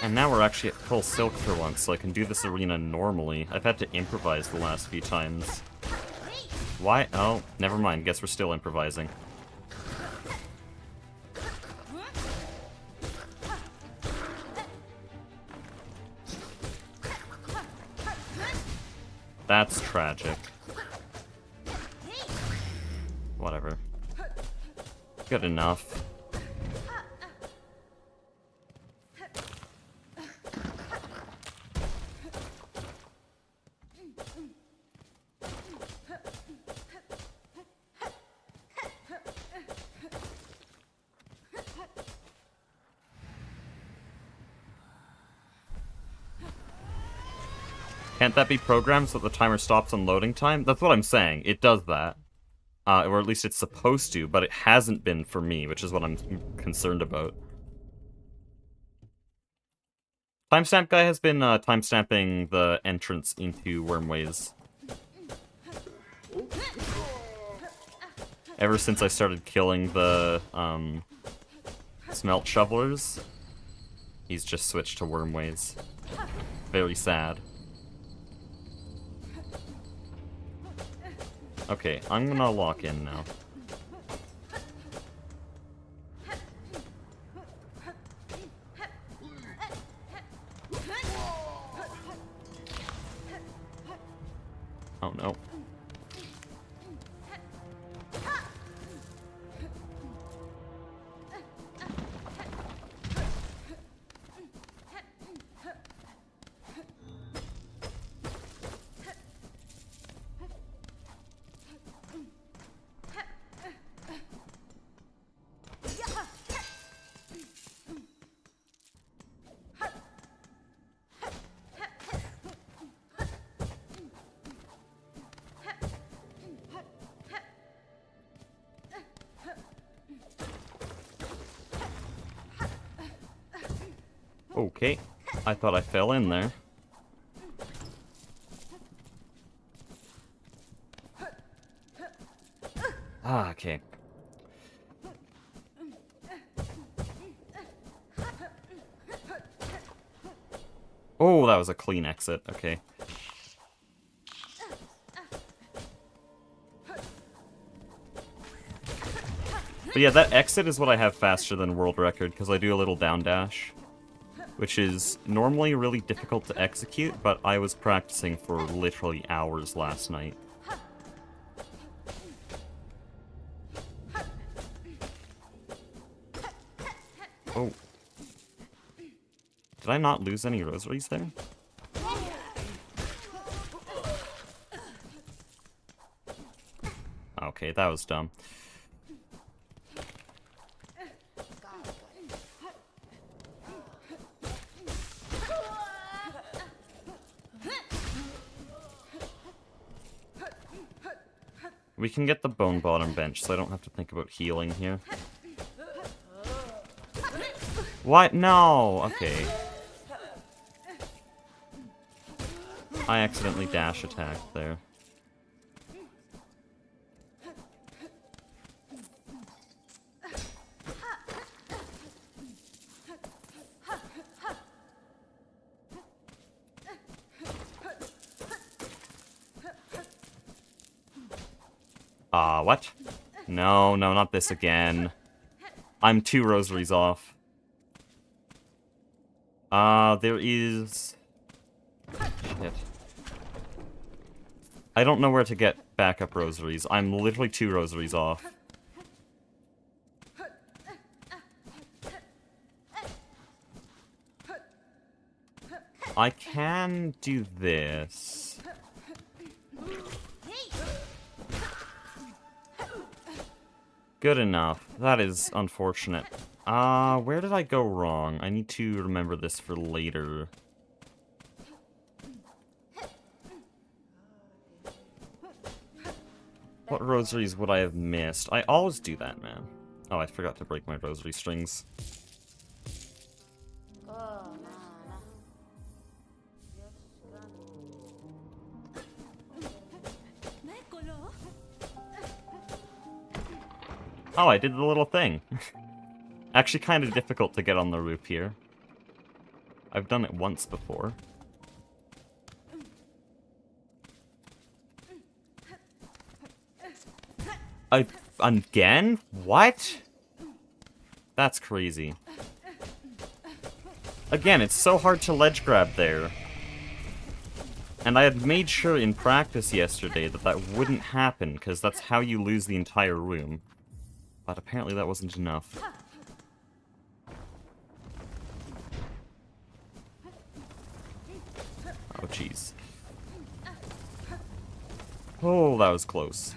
And now we're actually at full silk for once, so I can do this arena normally. I've had to improvise the last few times. Why? Oh, never mind. Guess we're still improvising. That's tragic. Whatever. Good enough. Can't that be programmed so that the timer stops on loading time? That's what I'm saying. It does that. Or at least it's supposed to, but it hasn't been for me, which is what I'm concerned about. Timestamp guy has been timestamping the entrance into Wormways. Ever since I started killing the smelt shovelers, he's just switched to Wormways. Very sad. Okay, I'm gonna lock in now. Oh no. Okay, I thought I fell in there. Ah, okay. Oh, that was a clean exit, okay. But yeah, that exit is what I have faster than world record, because I do a little down dash. Which is normally really difficult to execute, but I was practicing for literally hours last night. Oh. Did I not lose any rosaries there? Okay, that was dumb. We can get the bone bottom bench, so I don't have to think about healing here. What? No! Okay. I accidentally dash attacked there. What? No, no, not this again. I'm 2 rosaries off. There is... Shit. I don't know where to get backup rosaries. I'm literally 2 rosaries off. I can do this. Good enough. That is unfortunate. Where did I go wrong? I need to remember this for later. What rosaries would I have missed? I always do that, man. Oh, I forgot to break my rosary strings. Oh, I did the little thing. Actually kind of difficult to get on the roof here. I've done it once before. Again? What? That's crazy. Again, it's so hard to ledge grab there. And I had made sure in practice yesterday that that wouldn't happen, because that's how you lose the entire room. But apparently that wasn't enough. Oh, jeez. Oh, that was close.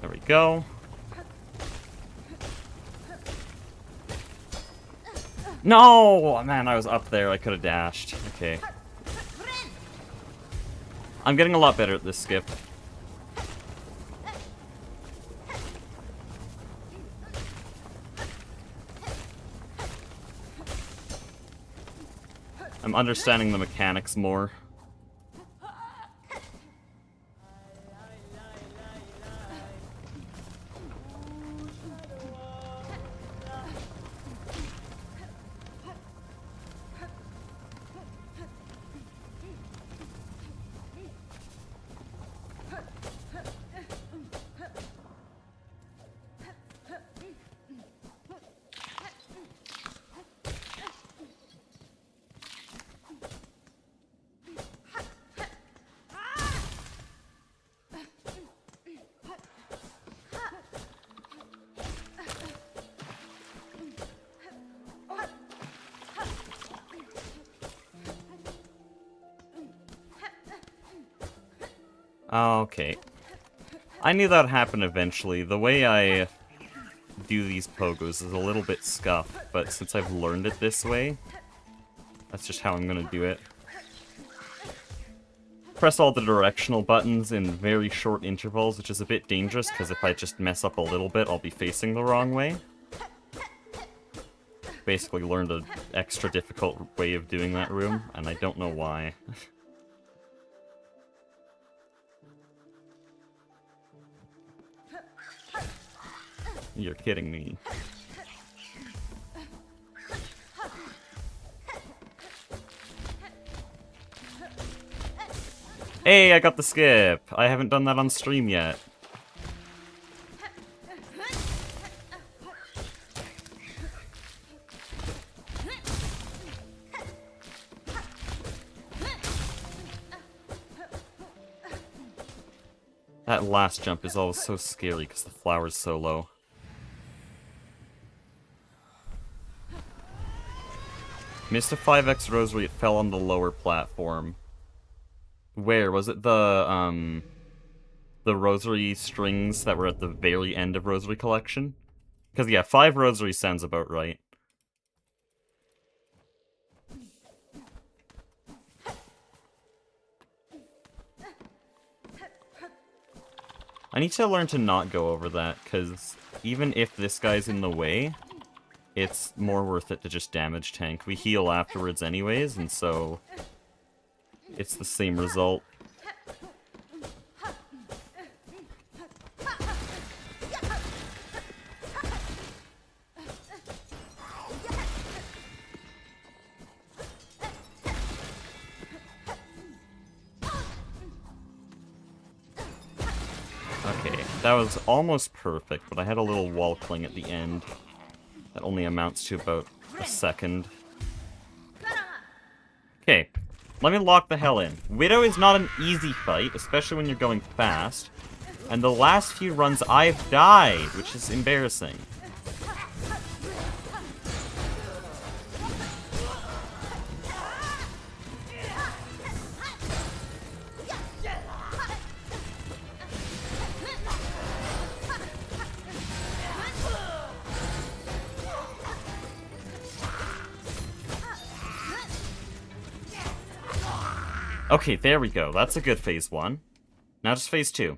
There we go. No! Man, I was up there. I could have dashed. Okay. I'm getting a lot better at this skip. I'm understanding the mechanics more. Okay. I knew that would happen eventually. The way I do these pogos is a little bit scuffed, but since I've learned it this way, that's just how I'm gonna do it. Press all the directional buttons in very short intervals, which is a bit dangerous, because if I just mess up a little bit, I'll be facing the wrong way. Basically learned an extra difficult way of doing that room, and I don't know why. You're kidding me. Hey, I got the skip! I haven't done that on stream yet. That last jump is always so scary because the flower's so low. Missed a 5x rosary, it fell on the lower platform. Where? Was it the rosary strings that were at the very end of Rosary Collection? Because, yeah, 5 rosaries sounds about right. I need to learn to not go over that, because even if this guy's in the way, it's more worth it to just damage tank. We heal afterwards anyways, and so it's the same result. Okay, that was almost perfect, but I had a little wall cling at the end. That only amounts to about a second. Okay, Let me lock the hell in. Widow is not an easy fight, especially when you're going fast. And the last few runs I've died, which is embarrassing. Okay, there we go. That's a good phase 1. Now just phase 2.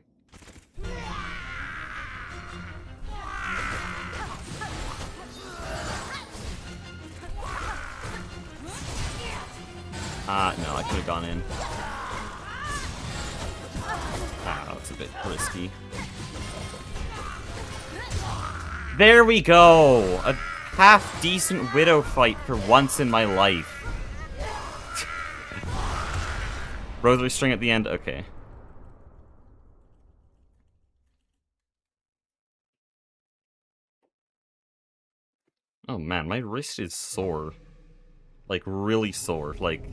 No, I could have gone in. Ah, that's a bit risky. There we go! A half-decent Widow fight for once in my life. Rosary string at the end? Okay. Oh man, my wrist is sore. Like, really sore. Like,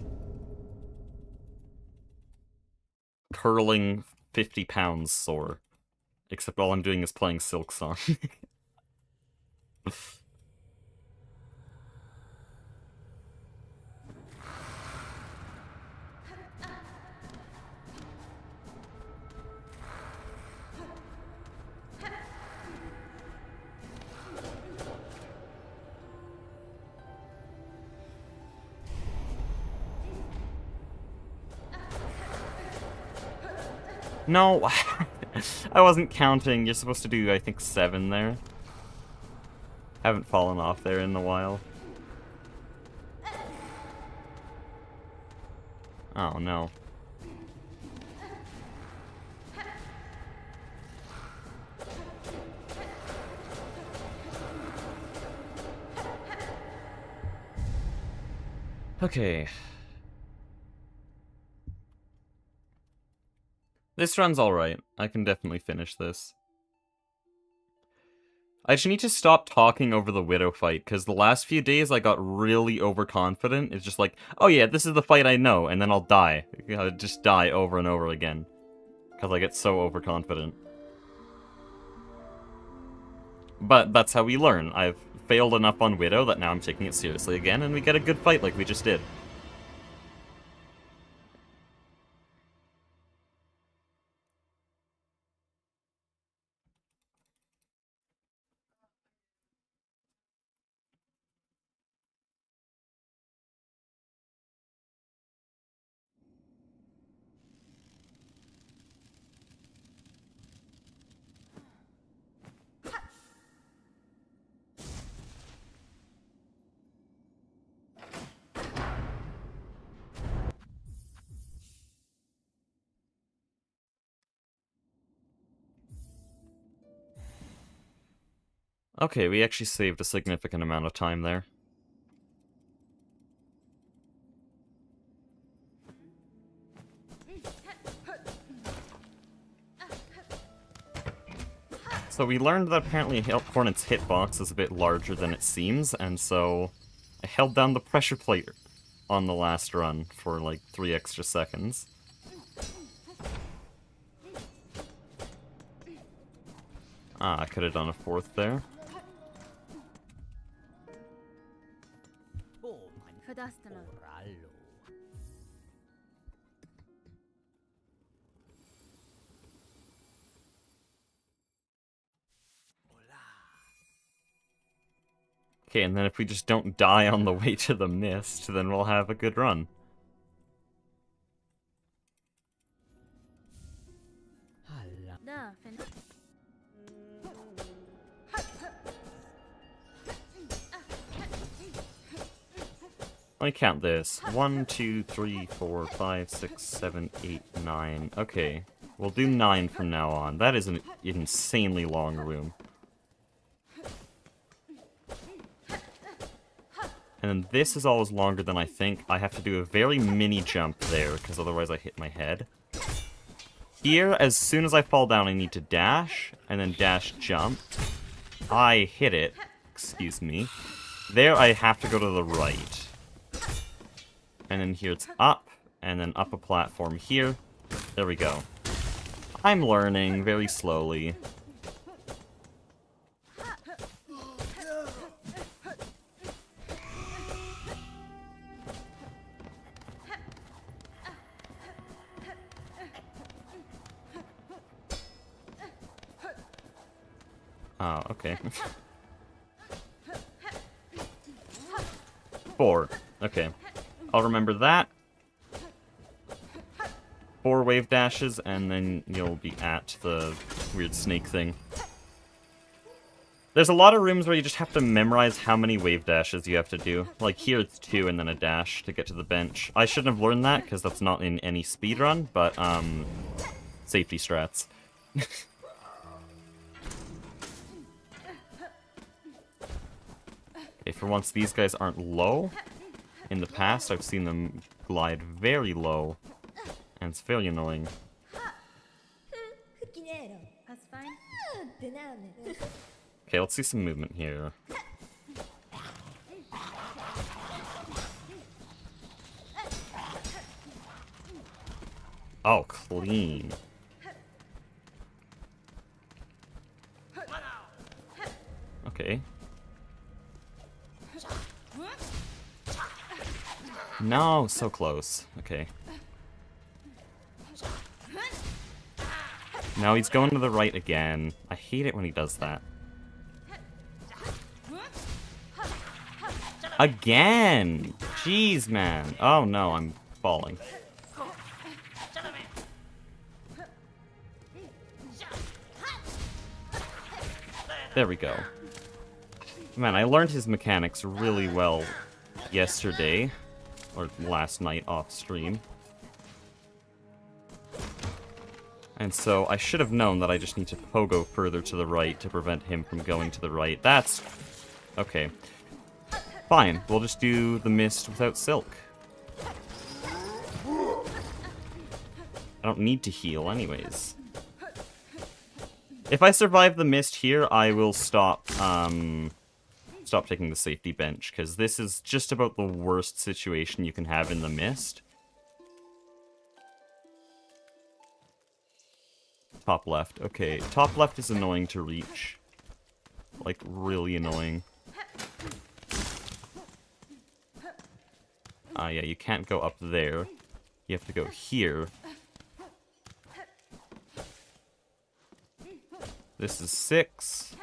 curling 50 pounds sore. Except all I'm doing is playing Silksong. No, I wasn't counting. You're supposed to do, I think, 7 there. Haven't fallen off there in a while. Oh, no. Okay. This run's alright. I can definitely finish this. I just need to stop talking over the Widow fight, because the last few days I got really overconfident. It's just like, oh yeah, this is the fight I know, and then I'll die. I'll just die over and over again. Because I get so overconfident. But that's how we learn. I've failed enough on Widow that now I'm taking it seriously again, and we get a good fight like we just did. Okay, we actually saved a significant amount of time there. So we learned that apparently Hornet's hitbox is a bit larger than it seems, and so I held down the pressure plate on the last run for like 3 extra seconds. Ah, I could have done a 4th there. Okay, and then if we just don't die on the way to the mist, then we'll have a good run. Let me count this. 1, 2, 3, 4, 5, 6, 7, 8, 9. Okay, we'll do 9 from now on. That is an insanely long room. And then this is always longer than I think. I have to do a very mini jump there, because otherwise I hit my head. Here, as soon as I fall down, I need to dash, and then dash jump. I hit it. Excuse me. There, I have to go to the right. And then here it's up, and then up a platform here. There we go. I'm learning very slowly. Oh, okay. 4. Okay. I'll remember that. 4 wave dashes, and then you'll be at the weird snake thing. There's a lot of rooms where you just have to memorize how many wave dashes you have to do. Like here it's 2 and then a dash to get to the bench. I shouldn't have learned that, because that's not in any speedrun, but, safety strats. Okay, for once, these guys aren't low. In the past, I've seen them glide very low, and it's very annoying. Okay, let's see some movement here. Oh, clean. Okay. No, so close. Okay. Now he's going to the right again. I hate it when he does that. Again! Jeez, man. Oh no, I'm falling. There we go. Man, I learned his mechanics really well yesterday. Or last night off stream. And so I should have known that I just need to pogo further to the right to prevent him from going to the right. That's... okay. Fine, we'll just do the mist without silk. I don't need to heal anyways. If I survive the mist here, I will stop taking the safety bench, because this is just about the worst situation you can have in the mist. Top left. Okay, top left is annoying to reach. Like, really annoying. Yeah, you can't go up there. You have to go here. This is 6.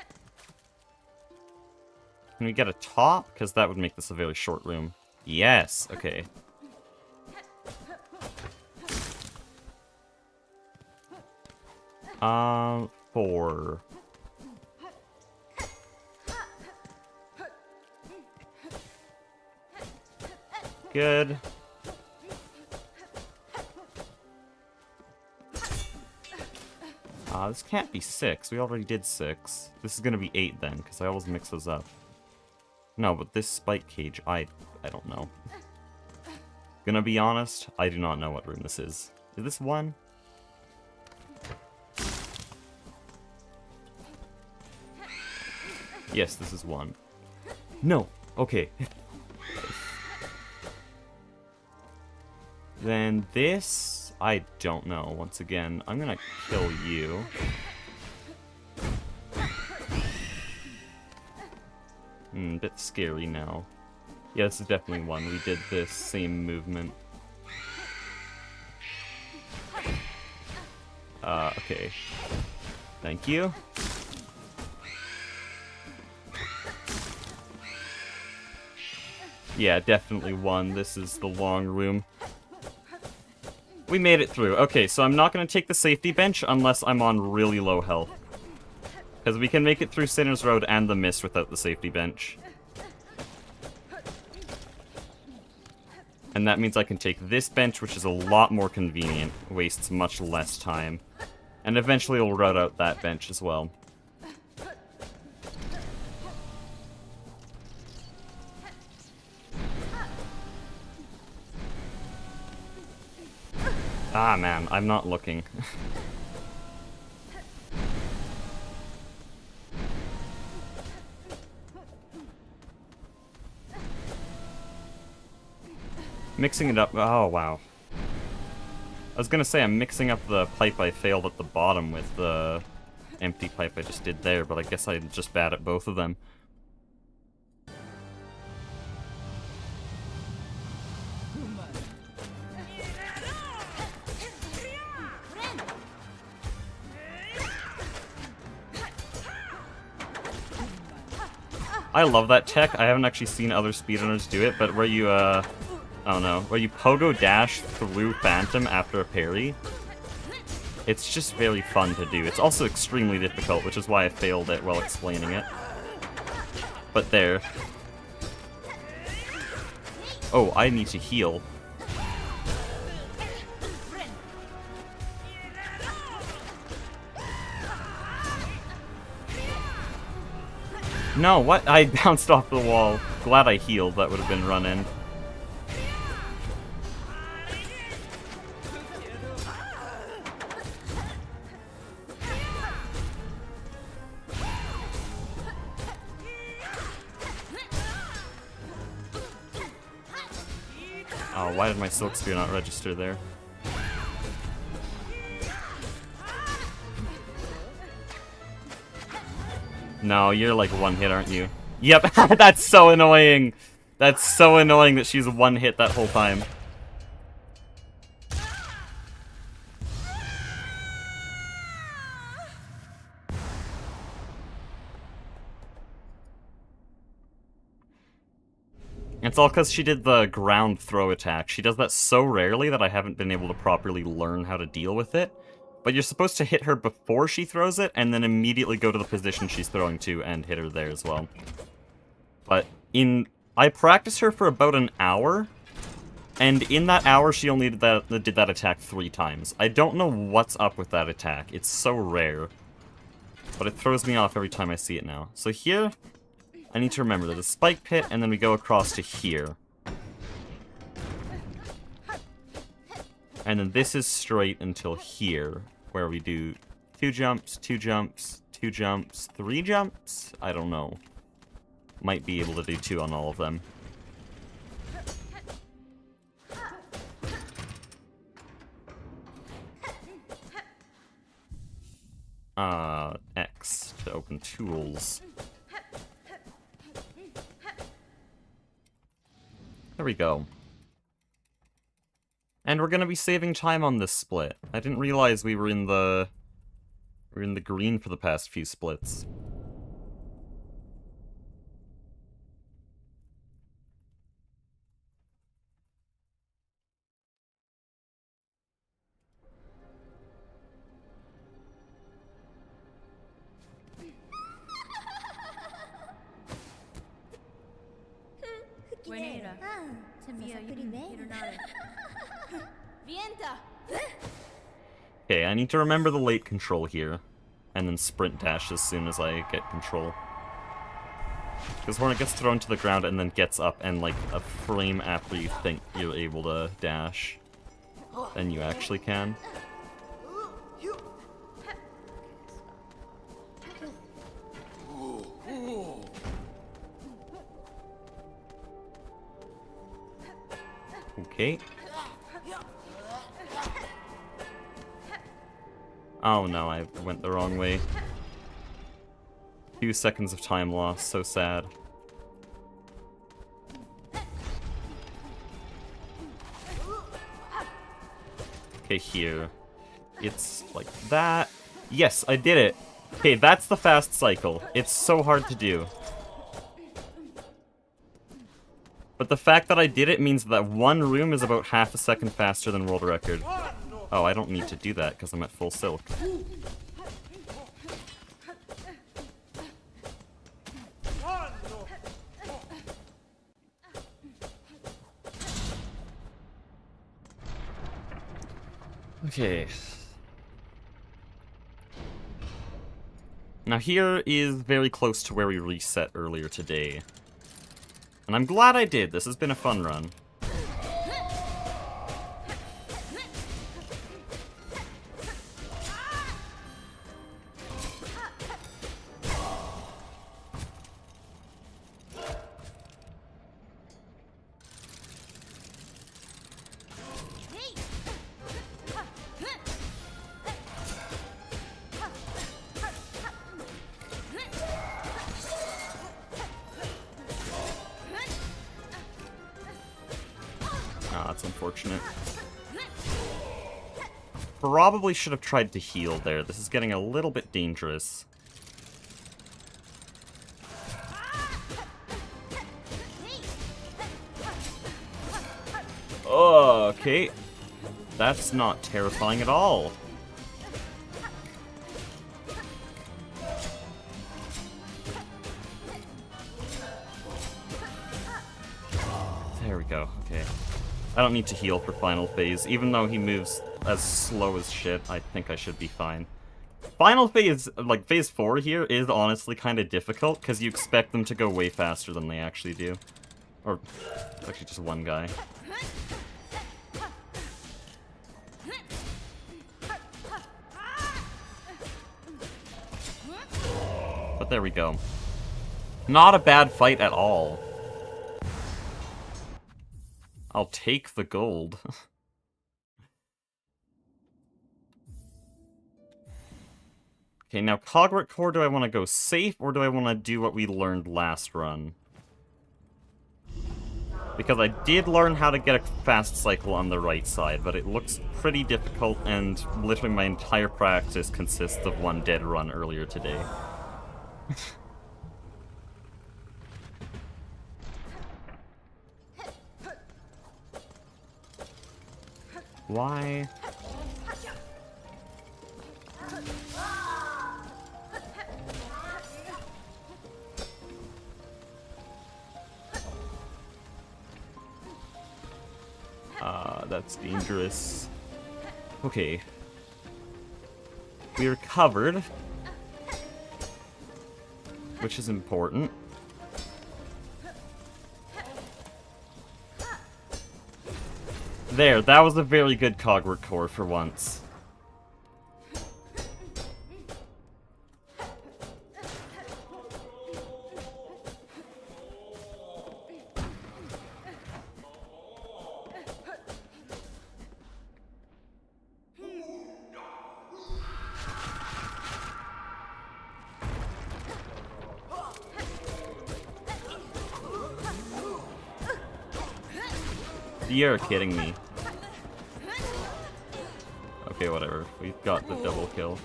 Can we get a top? Because that would make this a very short room. Yes, okay. Four. Good. This can't be 6. We already did 6. This is gonna be 8 then, because I always mix those up. No, but this spike cage, I don't know. Gonna be honest, I do not know what room this is. Is this 1? Yes, this is 1. No! Okay. Then this... I don't know. Once again, I'm gonna kill you. Bit scary now. Yeah, this is definitely 1. We did this same movement. Okay. Thank you. Yeah, definitely 1. This is the long room. We made it through. Okay, so I'm not going to take the safety bench unless I'm on really low health. Because we can make it through Sinner's Road and the Mist without the safety bench. And that means I can take this bench, which is a lot more convenient, wastes much less time. And eventually we'll route out that bench as well. Ah, man, I'm not looking. Mixing it up. Oh, wow. I was gonna say I'm mixing up the pipe I failed at the bottom with the empty pipe I just did there, but I guess I'm just bad at both of them. I love that tech. I haven't actually seen other speedrunners do it, but where you, I don't know, where you pogo dash through Phantom after a parry, it's just very fun to do. It's also extremely difficult, which is why I failed it while explaining it. But there. Oh, I need to heal. No, what? I bounced off the wall. Glad I healed. That would have been run in. Oh, why did my Silk Spear not register there? No, you're like one hit, aren't you? Yep, that's so annoying! That's so annoying that she's one hit that whole time. It's all because she did the ground throw attack. She does that so rarely that I haven't been able to properly learn how to deal with it. But you're supposed to hit her before she throws it, and then immediately go to the position she's throwing to and hit her there as well. But I practiced her for about an hour, and in that hour she only did that attack 3 times. I don't know what's up with that attack. It's so rare. But it throws me off every time I see it now. So here, I need to remember there's a spike pit, and then we go across to here. And then this is straight until here, where we do 2 jumps, 2 jumps, 2 jumps, 3 jumps? I don't know. Might be able to do 2 on all of them. X to open tools. There we go. And we're gonna be saving time on this split. I didn't realize we were in the green for the past few splits. Okay, I need to remember the late control here, and then sprint dash as soon as I get control. Because when it gets thrown to the ground and then gets up and like a frame after you think you're able to dash, then you actually can. Okay. Oh no, I went the wrong way. 2 seconds of time lost, so sad. Okay, here. It's like that. Yes, I did it! Okay, that's the fast cycle. It's so hard to do. But the fact that I did it means that one room is about half a second faster than world record. Oh, I don't need to do that because I'm at full silk. Okay. Now here is very close to where we reset earlier today. And I'm glad I did. This has been a fun run. that's unfortunate. Probably should have tried to heal there. This is getting a little bit dangerous. Okay. That's not terrifying at all. There we go, okay. I don't need to heal for final phase. Even though he moves as slow as shit, I think I should be fine. Final phase, like phase 4 here, is honestly kind of difficult, because you expect them to go way faster than they actually do. Or, actually just one guy. But there we go. Not a bad fight at all. I'll take the gold. Okay, now Cogwork Core, do I want to go safe, or do I want to do what we learned last run? Because I did learn how to get a fast cycle on the right side, but it looks pretty difficult, and literally my entire practice consists of one dead run earlier today. Why? That's dangerous. Okay. We're covered, which is important. There, that was a very good Cogwork Core for once. You're kidding me. Okay, whatever. We've got the double kill.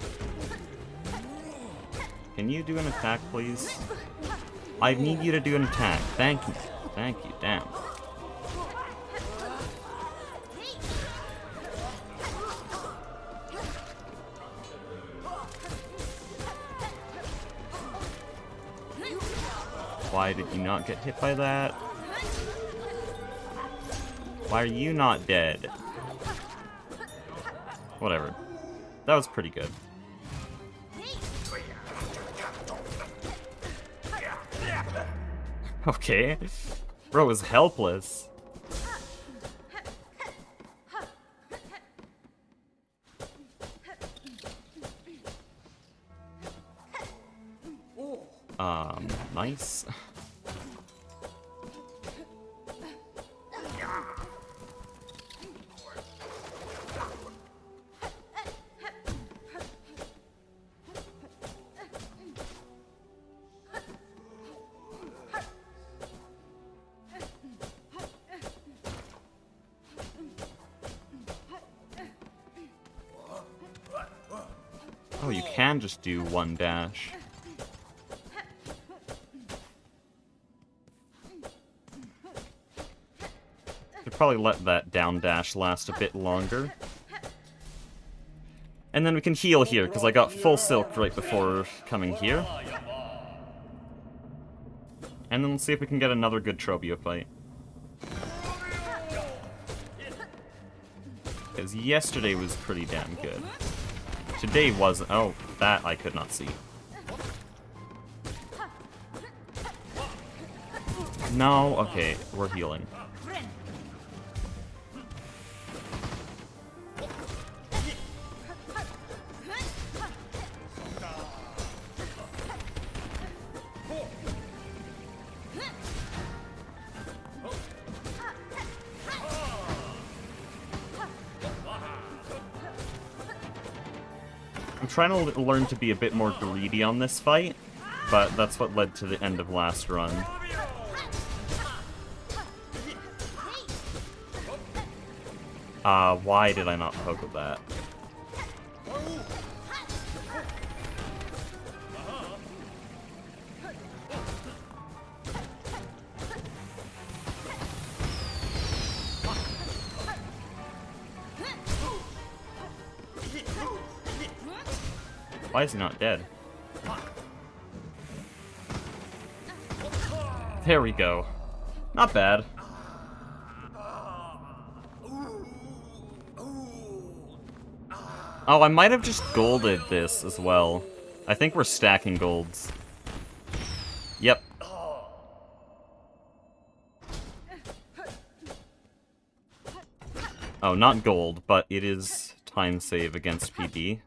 Can you do an attack, please? I need you to do an attack. Thank you. Thank you, damn. Why did you not get hit by that? Why are you not dead? Whatever. That was pretty good. Okay. Bro is helpless. Nice. Oh, you can just do one dash. Could probably let that down dash last a bit longer. And then we can heal here, because I got full silk right before coming here. And then let's see if we can get another good Trobio fight. Because yesterday was pretty damn good. Today wasn't. Oh, that I could not see. No, okay, we're healing. I'm trying to learn to be a bit more greedy on this fight, but that's what led to the end of last run. Why did I not poke that? Why is he not dead? There we go. Not bad. Oh, I might have just golded this as well. I think we're stacking golds. Yep. Oh, not gold, but it is time save against PD.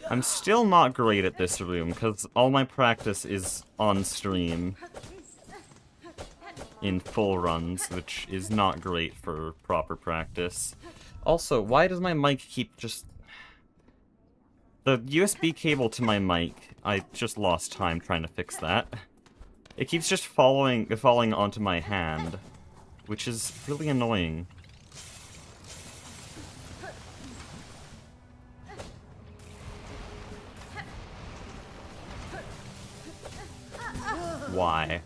I'm still not great at this room, because all my practice is on stream. In full runs, which is not great for proper practice. Also, why does my mic keep just... The USB cable to my mic, I just lost time trying to fix that. It keeps just falling onto my hand, which is really annoying. Why?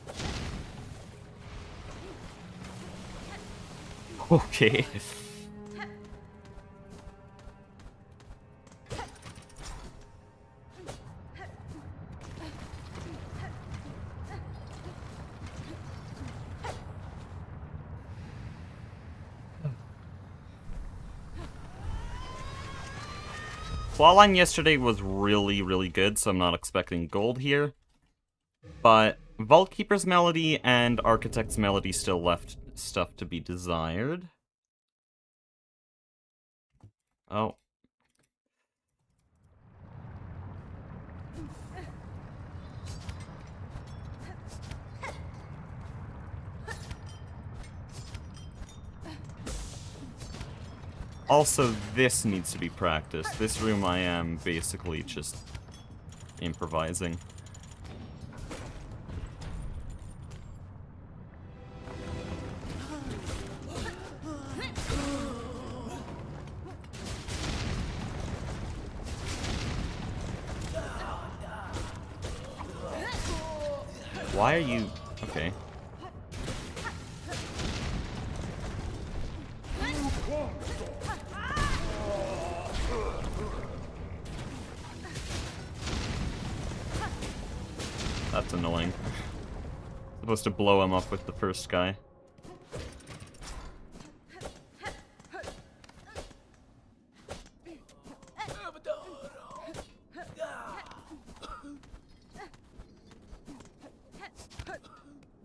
Okay. Clawline yesterday was really, really good, so I'm not expecting gold here. But Vault Keeper's Melody and Architect's Melody still left stuff to be desired. Oh. Also, this needs to be practiced. This room I am basically just improvising. Why are you... Okay. That's annoying. Supposed to blow him up with the first guy.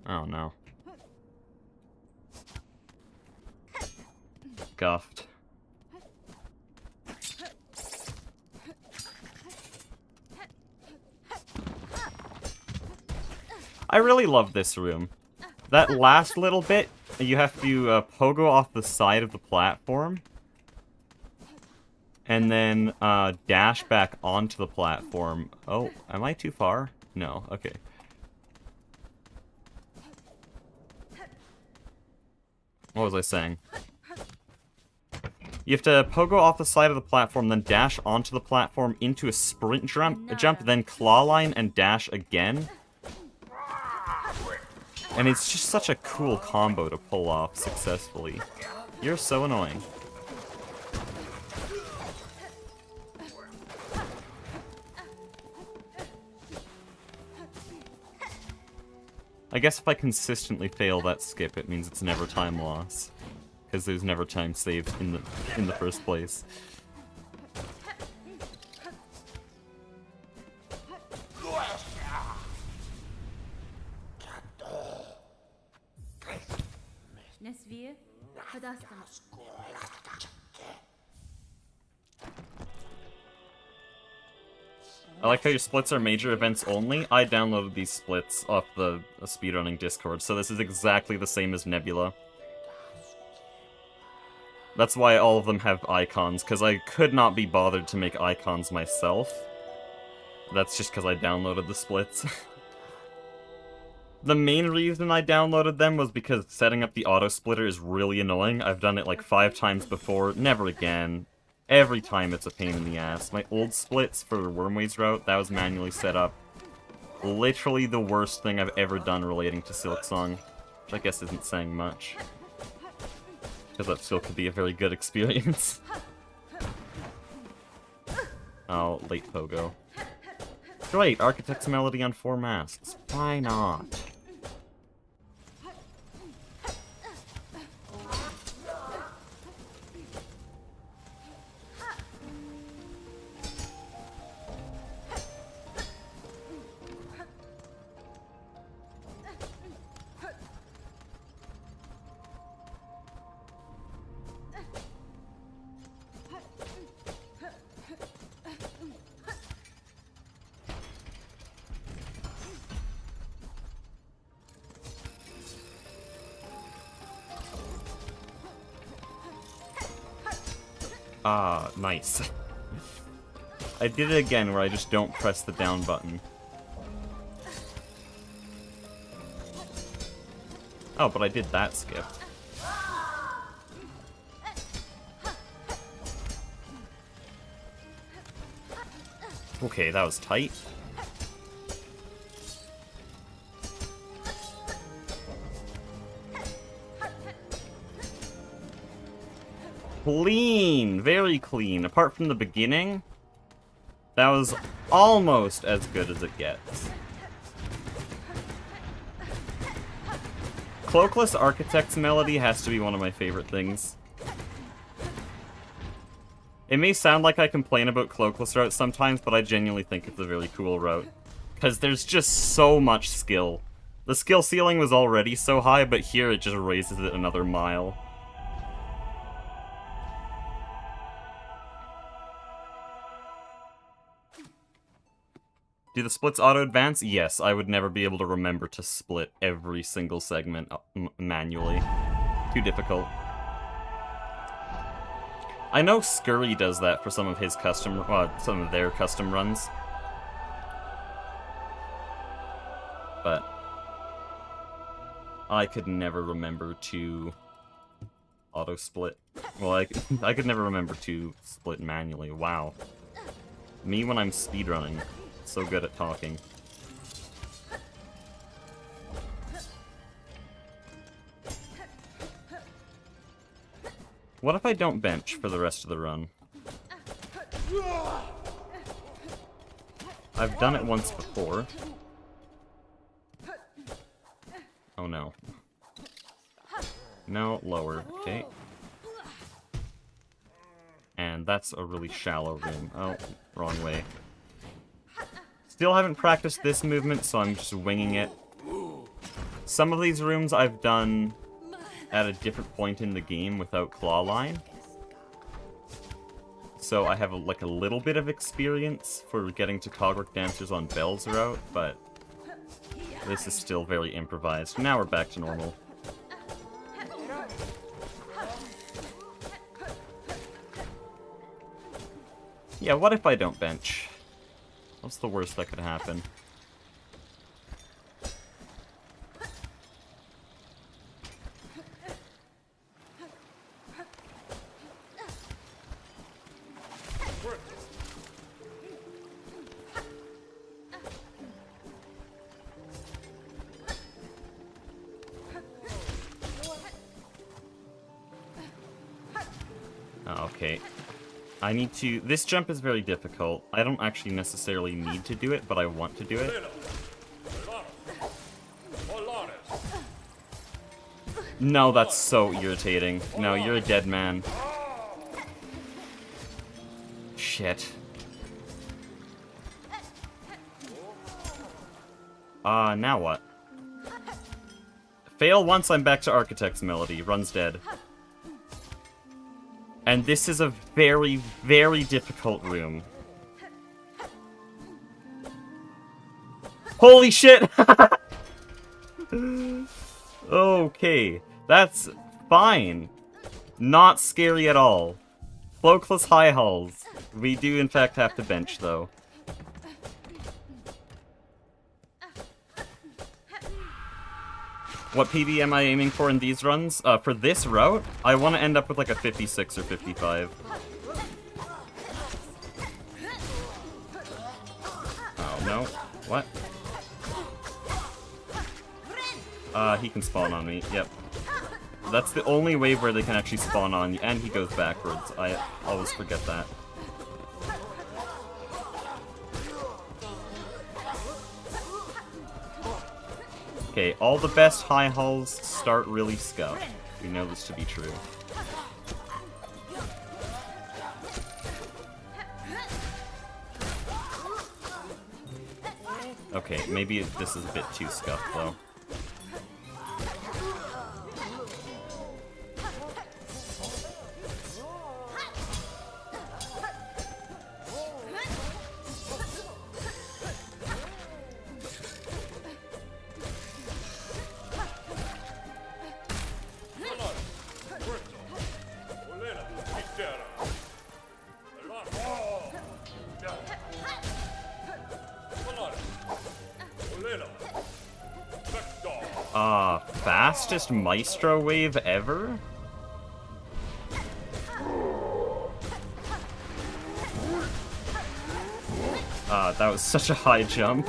Oh no. Guffed. I really love this room. That last little bit, you have to pogo off the side of the platform. And then dash back onto the platform. Oh, am I too far? No, okay. What was I saying? You have to pogo off the side of the platform, then dash onto the platform into a sprint jump, then claw line and dash again. And it's just such a cool combo to pull off successfully. You're so annoying. I guess if I consistently fail that skip, it means it's never time loss. Because there's never time saved in the first place. I like how your splits are major events only. I downloaded these splits off the speedrunning Discord, so this is exactly the same as Nebula. That's why all of them have icons, because I could not be bothered to make icons myself. That's just because I downloaded the splits. The main reason I downloaded them was because setting up the auto-splitter is really annoying. I've done it like 5 times before, never again. Every time it's a pain in the ass. My old splits for Wormways route, that was manually set up. Literally the worst thing I've ever done relating to Silksong, which I guess isn't saying much. Because that still could be a very good experience. Oh, late pogo. Great, Architect's Melody on 4 masks. Why not? Ah, nice. I did it again where I just don't press the down button. Oh, but I did that skip. Okay, that was tight. Clean! Very clean. Apart from the beginning, that was almost as good as it gets. Cloakless Architect's Melody has to be one of my favorite things. It may sound like I complain about Cloakless routes sometimes, but I genuinely think it's a very cool route. Because there's just so much skill. The skill ceiling was already so high, but here it just raises it another mile. Do the splits auto-advance? Yes, I would never be able to remember to split every single segment manually. Too difficult. I know Scurry does that for some of his custom, some of their custom runs. But I could never remember to auto-split. Well, I could never remember to split manually. Wow. Me when I'm speedrunning. So good at talking. What if I don't bench for the rest of the run? I've done it once before. Oh no. No, lower. Okay. And that's a really shallow room. Oh, wrong way. Still haven't practiced this movement, so I'm just winging it. Some of these rooms I've done at a different point in the game without claw line. So I have like a little bit of experience for getting to Cogwork Dancers on Bell's route, but this is still very improvised. Now we're back to normal. Yeah, what if I don't bench? What's the worst that could happen? Okay. I need to... This jump is very difficult. I don't actually necessarily need to do it, but I want to do it. No, that's so irritating. No, you're a dead man. Shit. Now what? Fail once, I'm back to Architect's Melody. Run's dead. And this is a very, very difficult room. Holy shit! Okay, that's fine. Not scary at all. Cloakless high hulls. We do in fact have to bench though. What PB am I aiming for in these runs? For this route, I want to end up with like a 56 or 55. Oh, no. What? He can spawn on me. Yep. That's the only wave where they can actually spawn on you, and he goes backwards. I always forget that. Okay, all the best high hulls start really scuffed. We know this to be true. Okay, maybe this is a bit too scuffed, though. Fastest Maestro wave ever? That was such a high jump.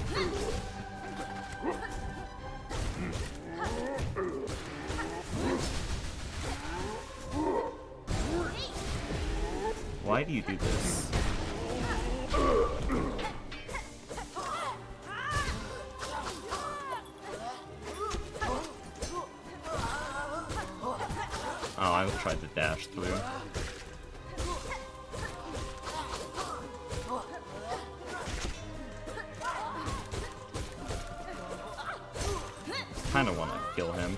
Why do you do this? Oh, I tried to dash through. Kinda wanna kill him.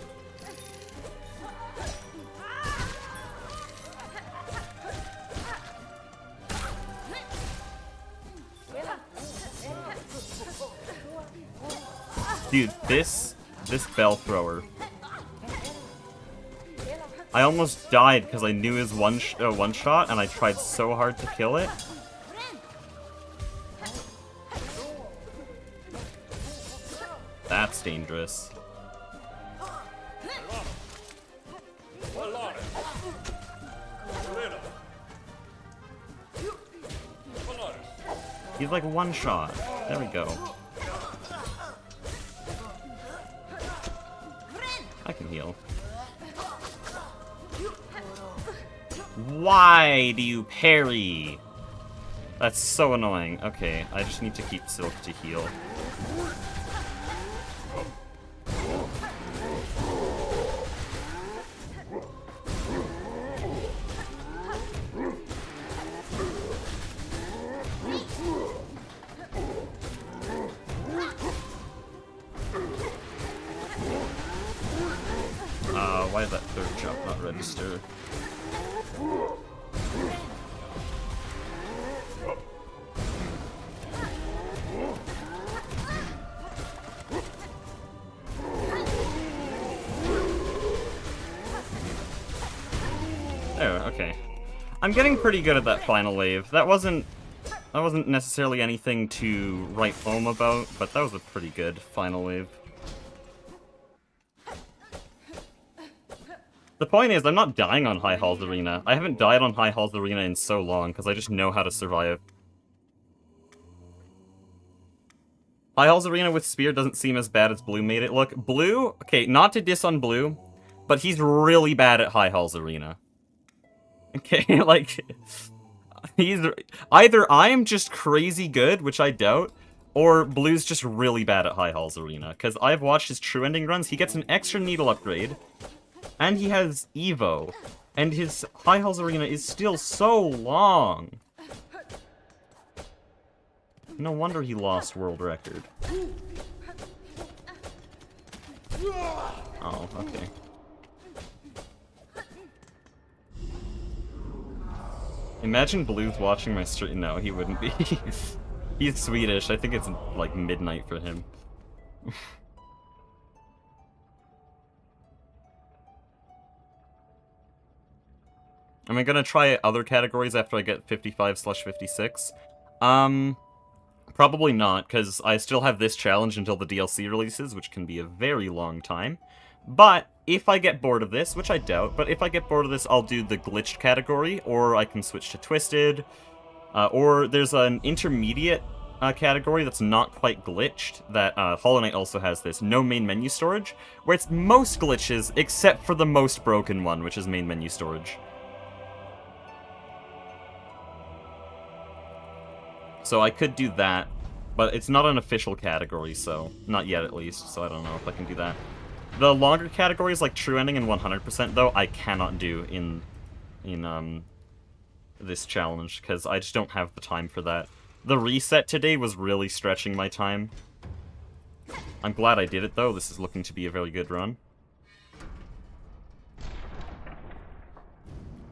Dude, this bell thrower. I almost died because I knew his one shot, and I tried so hard to kill it. That's dangerous. He's like one shot. There we go. I can heal. Why do you parry? That's so annoying. Okay, I just need to keep Silk to heal. Why did that third jump not register? There, okay. I'm getting pretty good at that final wave. That wasn't necessarily anything to write home about, but that was a pretty good final wave. The point is, I'm not dying on High Halls Arena. I haven't died on High Halls Arena in so long, because I just know how to survive. High Halls Arena with Spear doesn't seem as bad as Blue made it look. Blue, okay, not to diss on Blue, but he's really bad at High Halls Arena. Okay, like, he's either I'm just crazy good, which I doubt, or Blue's just really bad at High Halls Arena, because I've watched his true ending runs. He gets an extra needle upgrade, and he has Evo, and his High Halls Arena is still so long. No wonder he lost world record. Oh, okay. Imagine Blue's watching my stream. No, he wouldn't be. He's Swedish. I think it's like midnight for him. Am I gonna try other categories after I get 55/56? Probably not, because I still have this challenge until the DLC releases, which can be a very long time. But if I get bored of this, which I doubt, but if I get bored of this, I'll do the glitched category, or I can switch to Twisted, or there's an intermediate category that's not quite glitched, that Hollow Knight also has this, no main menu storage, where it's most glitches, except for the most broken one, which is main menu storage. So I could do that, but it's not an official category, so not yet at least, so I don't know if I can do that. The longer categories like True Ending and 100% though, I cannot do in this challenge, because I just don't have the time for that. The reset today was really stretching my time. I'm glad I did it though, this is looking to be a very good run.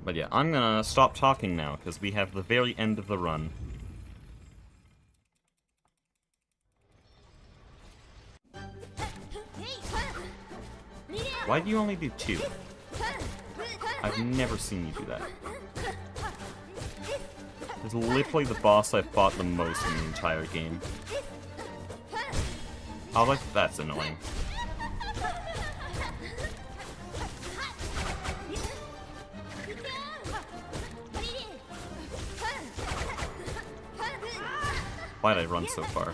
But yeah, I'm gonna stop talking now, because we have the very end of the run. Why do you only do 2? I've never seen you do that. It's literally the boss I've fought the most in the entire game. Oh, like, that's annoying. Why'd I run so far?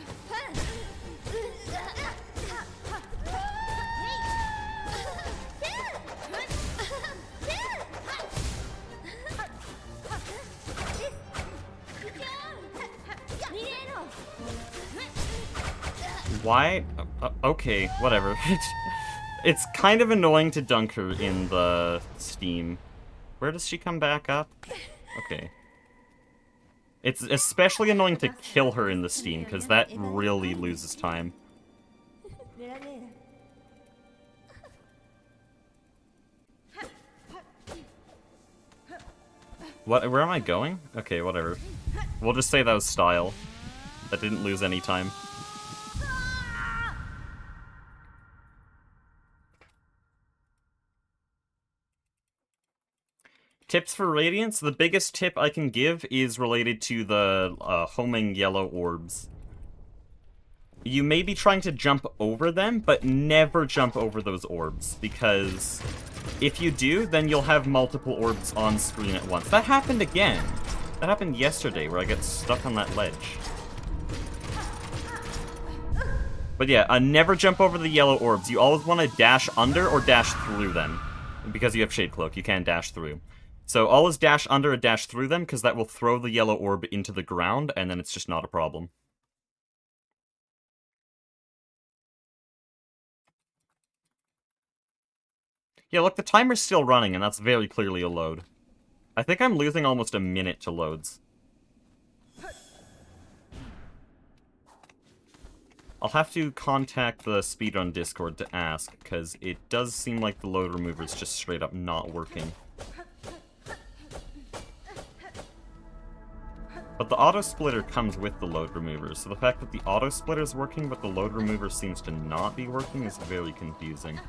Why? Okay, whatever. It's kind of annoying to dunk her in the Steam. Where does she come back up? Okay. It's especially annoying to kill her in the Steam, because that really loses time. What? Where am I going? Okay, whatever. We'll just say that was style. That didn't lose any time. Tips for Radiance? The biggest tip I can give is related to the homing yellow orbs. You may be trying to jump over them, but never jump over those orbs, because if you do, then you'll have multiple orbs on screen at once. That happened again. That happened yesterday, where I got stuck on that ledge. But yeah, never jump over the yellow orbs. You always want to dash under or dash through them. Because you have Shade Cloak, you can dash through. So always dash under or dash through them, because that will throw the yellow orb into the ground, and then it's just not a problem. Yeah, look, the timer's still running, and that's very clearly a load. I think I'm losing almost a minute to loads. I'll have to contact the speedrun Discord to ask, because it does seem like the load remover is just straight up not working. But the auto splitter comes with the load remover, so the fact that the auto splitter is working but the load remover seems to not be working is very confusing.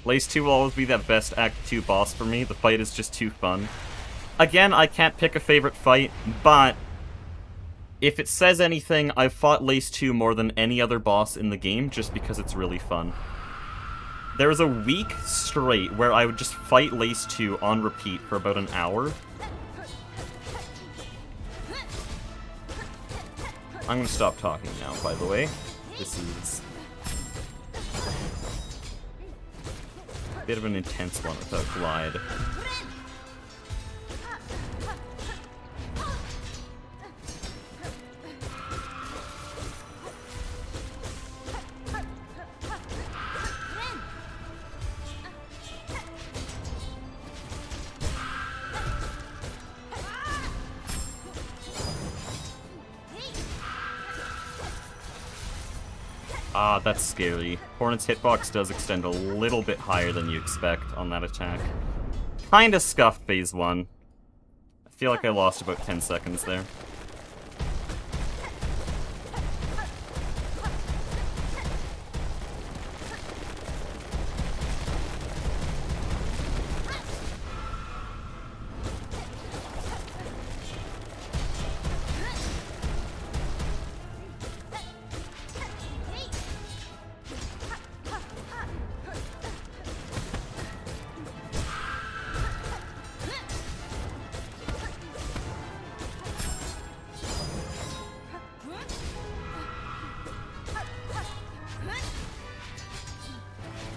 Lace 2 will always be that best Act 2 boss for me. The fight is just too fun. Again, I can't pick a favorite fight, but if it says anything, I've fought Lace 2 more than any other boss in the game just because it's really fun. There was a week straight where I would just fight Lace 2 on repeat for about an hour. I'm gonna stop talking now, by the way. This is a bit of an intense one without Glide. Ah, that's scary. Hornet's hitbox does extend a little bit higher than you expect on that attack. Kinda scuffed phase 1. I feel like I lost about 10 seconds there.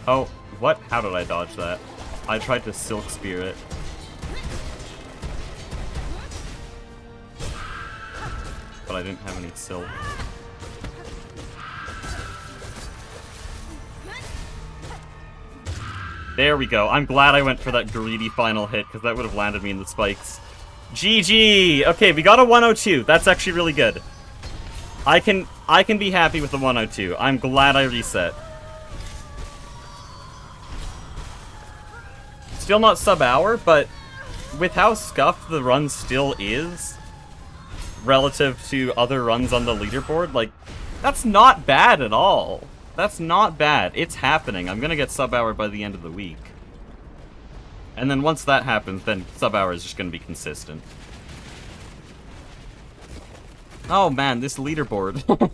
Oh, what? How did I dodge that? I tried to Silk Spear it. But I didn't have any silk. There we go. I'm glad I went for that greedy final hit, because that would have landed me in the spikes. GG! Okay, we got a 102. That's actually really good. I can be happy with the 102. I'm glad I reset. Still not sub-hour, but with how scuffed the run still is, relative to other runs on the leaderboard, like, that's not bad at all. That's not bad. It's happening. I'm gonna get sub-hour by the end of the week. And then once that happens, then sub-hour is just gonna be consistent. Oh man, this leaderboard.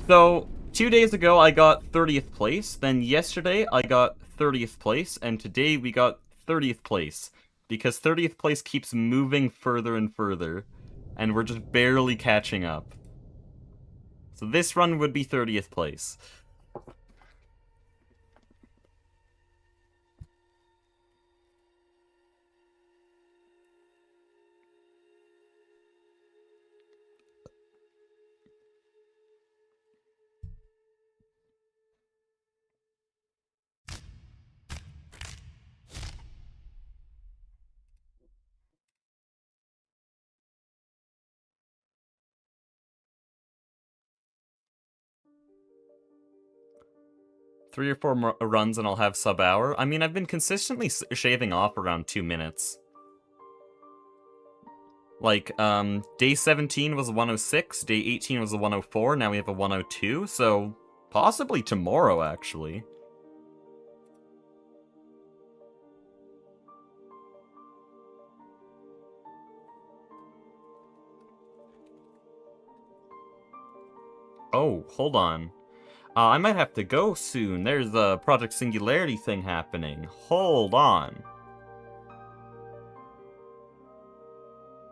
So, 2 days ago I got 30th place, then yesterday I got 30th place, and today we got 30th place. Because 30th place keeps moving further and further, and we're just barely catching up. So this run would be 30th place. Three or four more runs and I'll have sub-hour. I mean, I've been consistently shaving off around 2 minutes. Like, day 17 was a 106, day 18 was a 104, now we have a 102, so possibly tomorrow, actually. Oh, hold on. I might have to go soon. There's a Project Singularity thing happening. Hold on.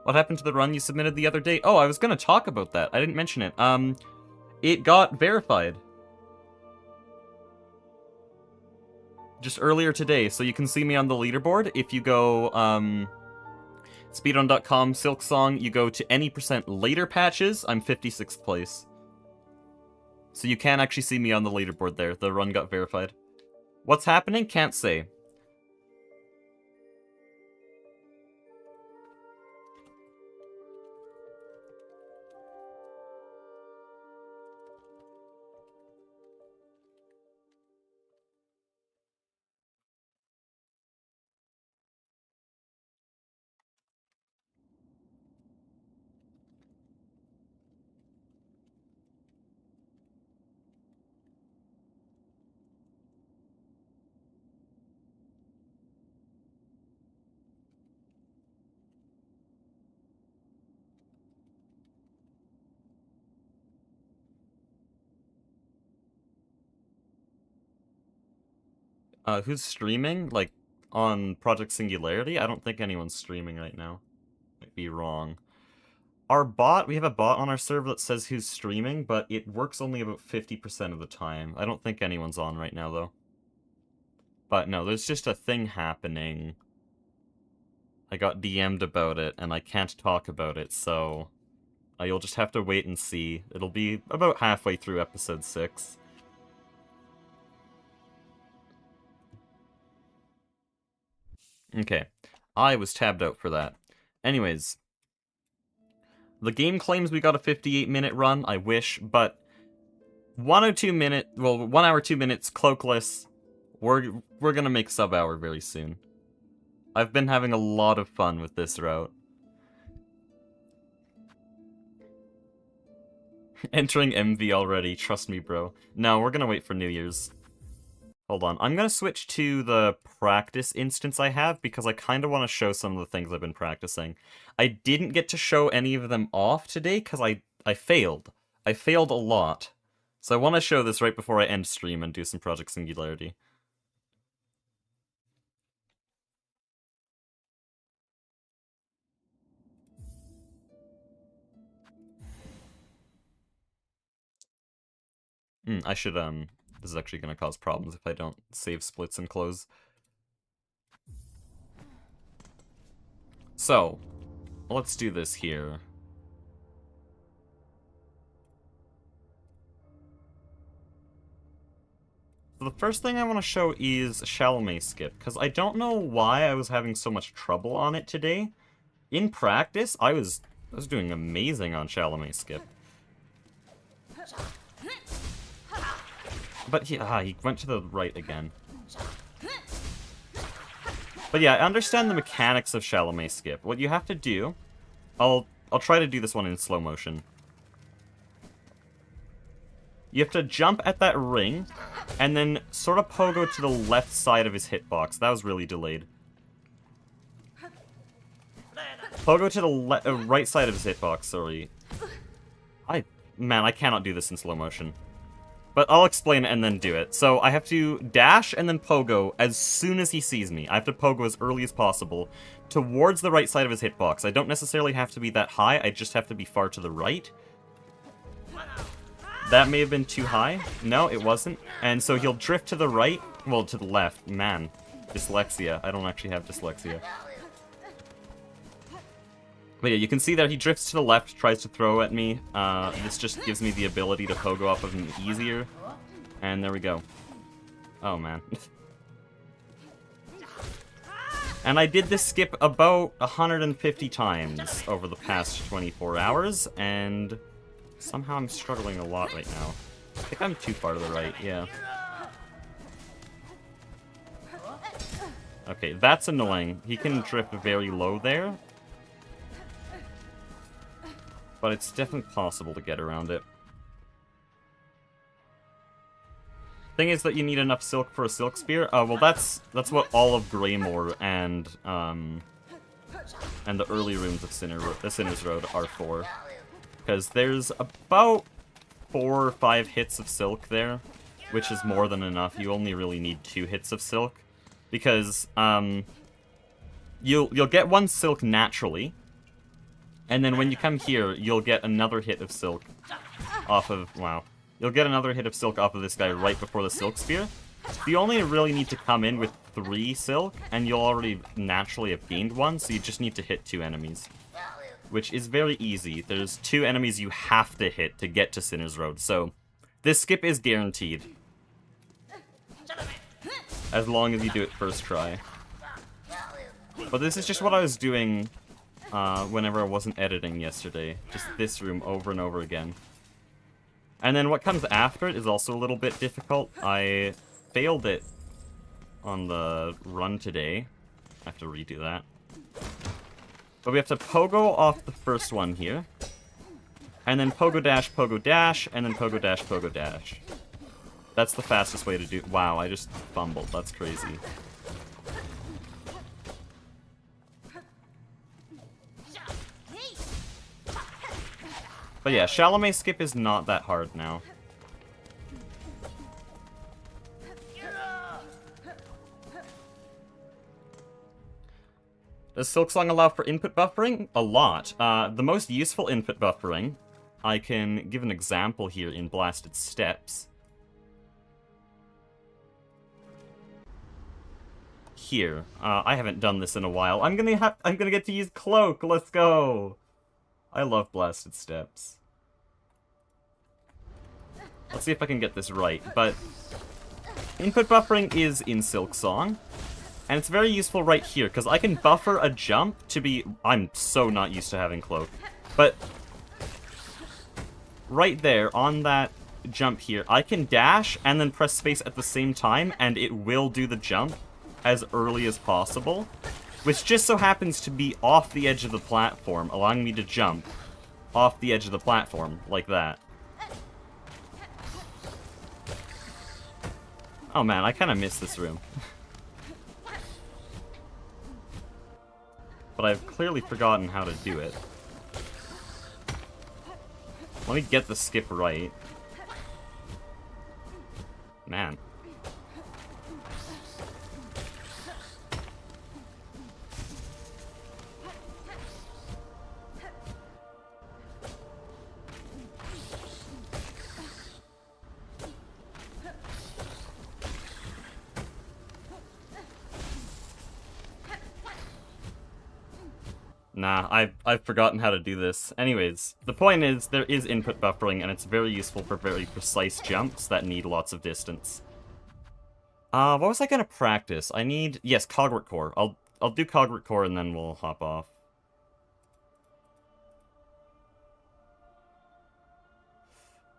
What happened to the run you submitted the other day? Oh, I was gonna talk about that. I didn't mention it. It got verified. Just earlier today, so you can see me on the leaderboard. If you go, speedrun.com, Silksong, you go to any % later patches, I'm 56th place. So you can actually see me on the leaderboard there. The run got verified. What's happening? Can't say. Who's streaming? Like, on Project Singularity? I don't think anyone's streaming right now. Might be wrong. Our bot, we have a bot on our server that says who's streaming, but it works only about 50% of the time. I don't think anyone's on right now, though. But no, there's just a thing happening. I got DM'd about it, and I can't talk about it, so... you'll just have to wait and see. It'll be about halfway through episode 6. Okay. I was tabbed out for that. Anyways. The game claims we got a 58-minute run, I wish, but... 1 hour 2 minutes cloakless. We're gonna make sub hour very soon. I've been having a lot of fun with this route. Entering MV already, trust me, bro. No, we're gonna wait for New Year's. Hold on, I'm gonna switch to the practice instance I have because I kind of want to show some of the things I've been practicing. I didn't get to show any of them off today because I failed. I failed a lot. So I want to show this right before I end stream and do some Project Singularity. I should, this is actually gonna cause problems if I don't save splits and close. So, let's do this here. So the first thing I want to show is Chalamet Skip, because I don't know why I was having so much trouble on it today. In practice, I was doing amazing on Chalamet Skip. But he went to the right again. But yeah, I understand the mechanics of Chalamet Skip. What you have to do... I'll try to do this one in slow motion. You have to jump at that ring, and then sort of pogo to the left side of his hitbox. That was really delayed. Pogo to the right side of his hitbox, sorry. Man, I cannot do this in slow motion. But I'll explain it and then do it. So I have to dash and then pogo as soon as he sees me. I have to pogo as early as possible towards the right side of his hitbox. I don't necessarily have to be that high, I just have to be far to the right. That may have been too high. No, it wasn't. And so he'll drift to the right, well, to the left. Man, dyslexia. I don't actually have dyslexia. But yeah, you can see that he drifts to the left, tries to throw at me. This just gives me the ability to pogo off of him easier. And there we go. Oh, man. And I did this skip about 150 times over the past 24 hours, and somehow I'm struggling a lot right now. I think I'm too far to the right, yeah. Okay, that's annoying. He can drift very low there. But it's definitely possible to get around it. Thing is that you need enough silk for a silk spear. Well, that's what all of Greymore and the early rooms of Sinner's Road are for. Because there's about 4 or 5 hits of silk there, which is more than enough. You only really need 2 hits of silk, because you'll get 1 silk naturally. And then when you come here, you'll get another hit of silk off of... Wow. You'll get another hit of silk off of this guy right before the silk spear. You only really need to come in with 3 silk, and you'll already naturally have gained 1, so you just need to hit 2 enemies. Which is very easy. There's 2 enemies you have to hit to get to Sinner's Road, so this skip is guaranteed. As long as you do it first try. But this is just what I was doing... whenever I wasn't editing yesterday. Just this room over and over again. And then what comes after it is also a little bit difficult. I failed it on the run today. I have to redo that. But we have to pogo off the first one here. And then pogo dash, and then pogo dash. That's the fastest way to do... Wow, I just fumbled. That's crazy. But yeah, Chalamet Skip is not that hard now. Does Silksong allow for input buffering? A lot. The most useful input buffering, I can give an example here in Blasted Steps. Here, I haven't done this in a while. I'm gonna get to use Cloak. Let's go. I love Blasted Steps. Let's see if I can get this right, but input buffering is in Silksong, and it's very useful right here, because I can buffer a jump to be... I'm so not used to having Cloak, but right there, on that jump here. I can dash and then press space at the same time, and it will do the jump as early as possible, which just so happens to be off the edge of the platform, allowing me to jump off the edge of the platform, like that. Oh man, I kind of miss this room. But I've clearly forgotten how to do it. Let me get the skip right. Man. Nah, I've forgotten how to do this. Anyways, the point is, there is input buffering, and it's very useful for very precise jumps that need lots of distance. What was I gonna practice? I need... Yes, Cogwort Core. I'll do Cogwort Core, and then we'll hop off.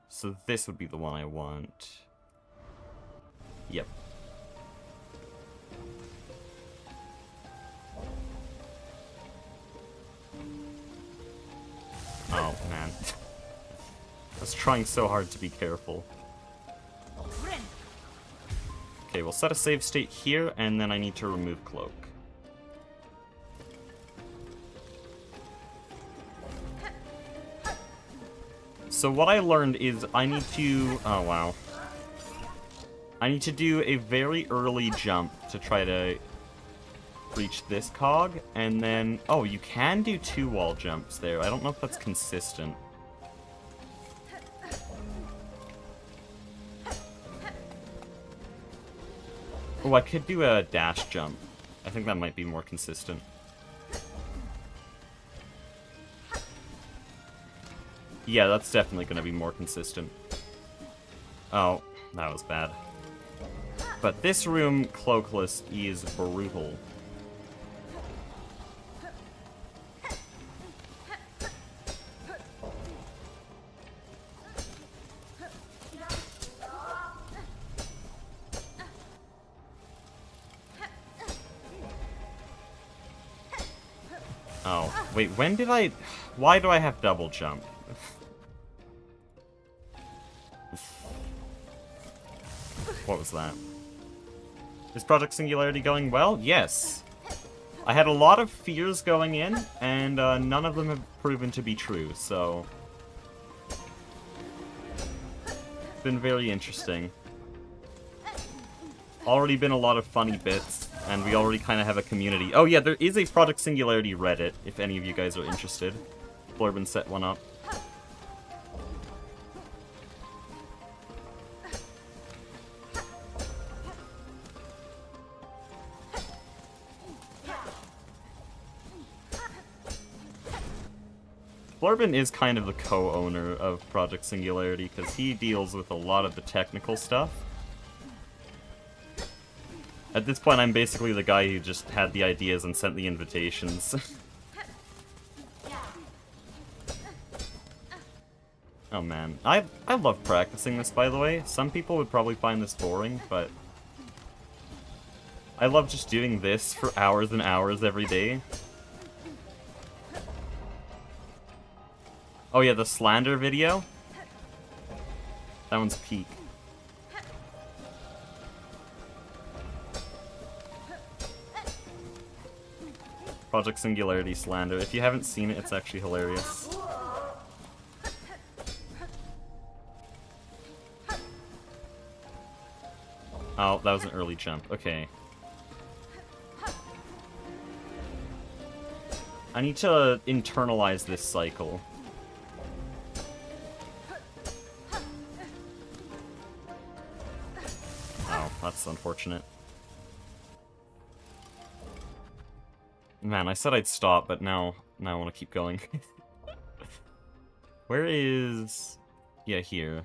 So this would be the one I want. Yep. Oh, man. I was trying so hard to be careful. Okay, we'll set a save state here, and then I need to remove Cloak. So what I learned is I need to... Oh, wow. I need to do a very early jump to try to reach this cog, and then... Oh, you can do 2 wall jumps there. I don't know if that's consistent. Oh, I could do a dash jump. I think that might be more consistent. Yeah, that's definitely going to be more consistent. Oh, that was bad. But this room, cloakless, is brutal. Oh, wait, when did I... Why do I have double jump? What was that? Is Project Singularity going well? Yes. I had a lot of fears going in, and none of them have proven to be true, so... It's been very interesting. Already been a lot of funny bits, and we already kind of have a community. Oh yeah, there is a Project Singularity Reddit, if any of you guys are interested. Florbin set one up. Florbin is kind of the co-owner of Project Singularity, because he deals with a lot of the technical stuff. At this point, I'm basically the guy who just had the ideas and sent the invitations. Oh man, I love practicing this, by the way. Some people would probably find this boring, but I love just doing this for hours and hours every day. Oh yeah, the Slander video? That one's peak. Project Singularity Slander. If you haven't seen it, it's actually hilarious. Oh, that was an early jump. Okay. I need to internalize this cycle. Oh, that's unfortunate. Man, I said I'd stop, but now I want to keep going. Where is... Yeah, here.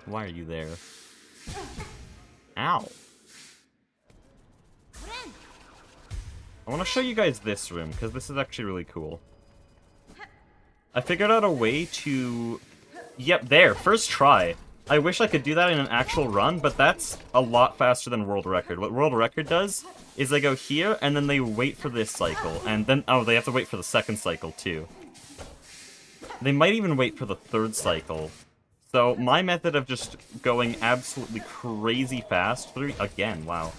Why are you there? Ow! I want to show you guys this room, because this is actually really cool. I figured out a way to... Yep, there, first try. I wish I could do that in an actual run, but that's a lot faster than world record. What world record does is they go here, and then they wait for this cycle, and then... Oh, they have to wait for the second cycle, too. They might even wait for the third cycle. So, my method of just going absolutely crazy fast through... Again, wow.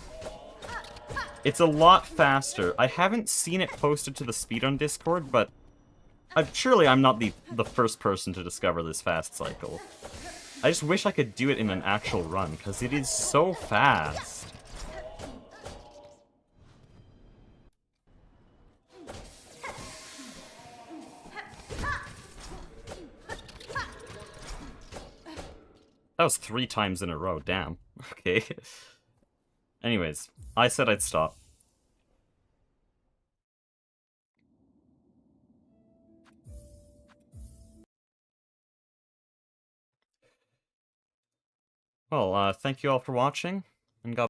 It's a lot faster. I haven't seen it posted to the speed on Discord, but... surely I'm not the first person to discover this fast cycle. I just wish I could do it in an actual run, because it is so fast. That was 3 times in a row, damn. Okay. Anyways, I said I'd stop. Well, thank you all for watching.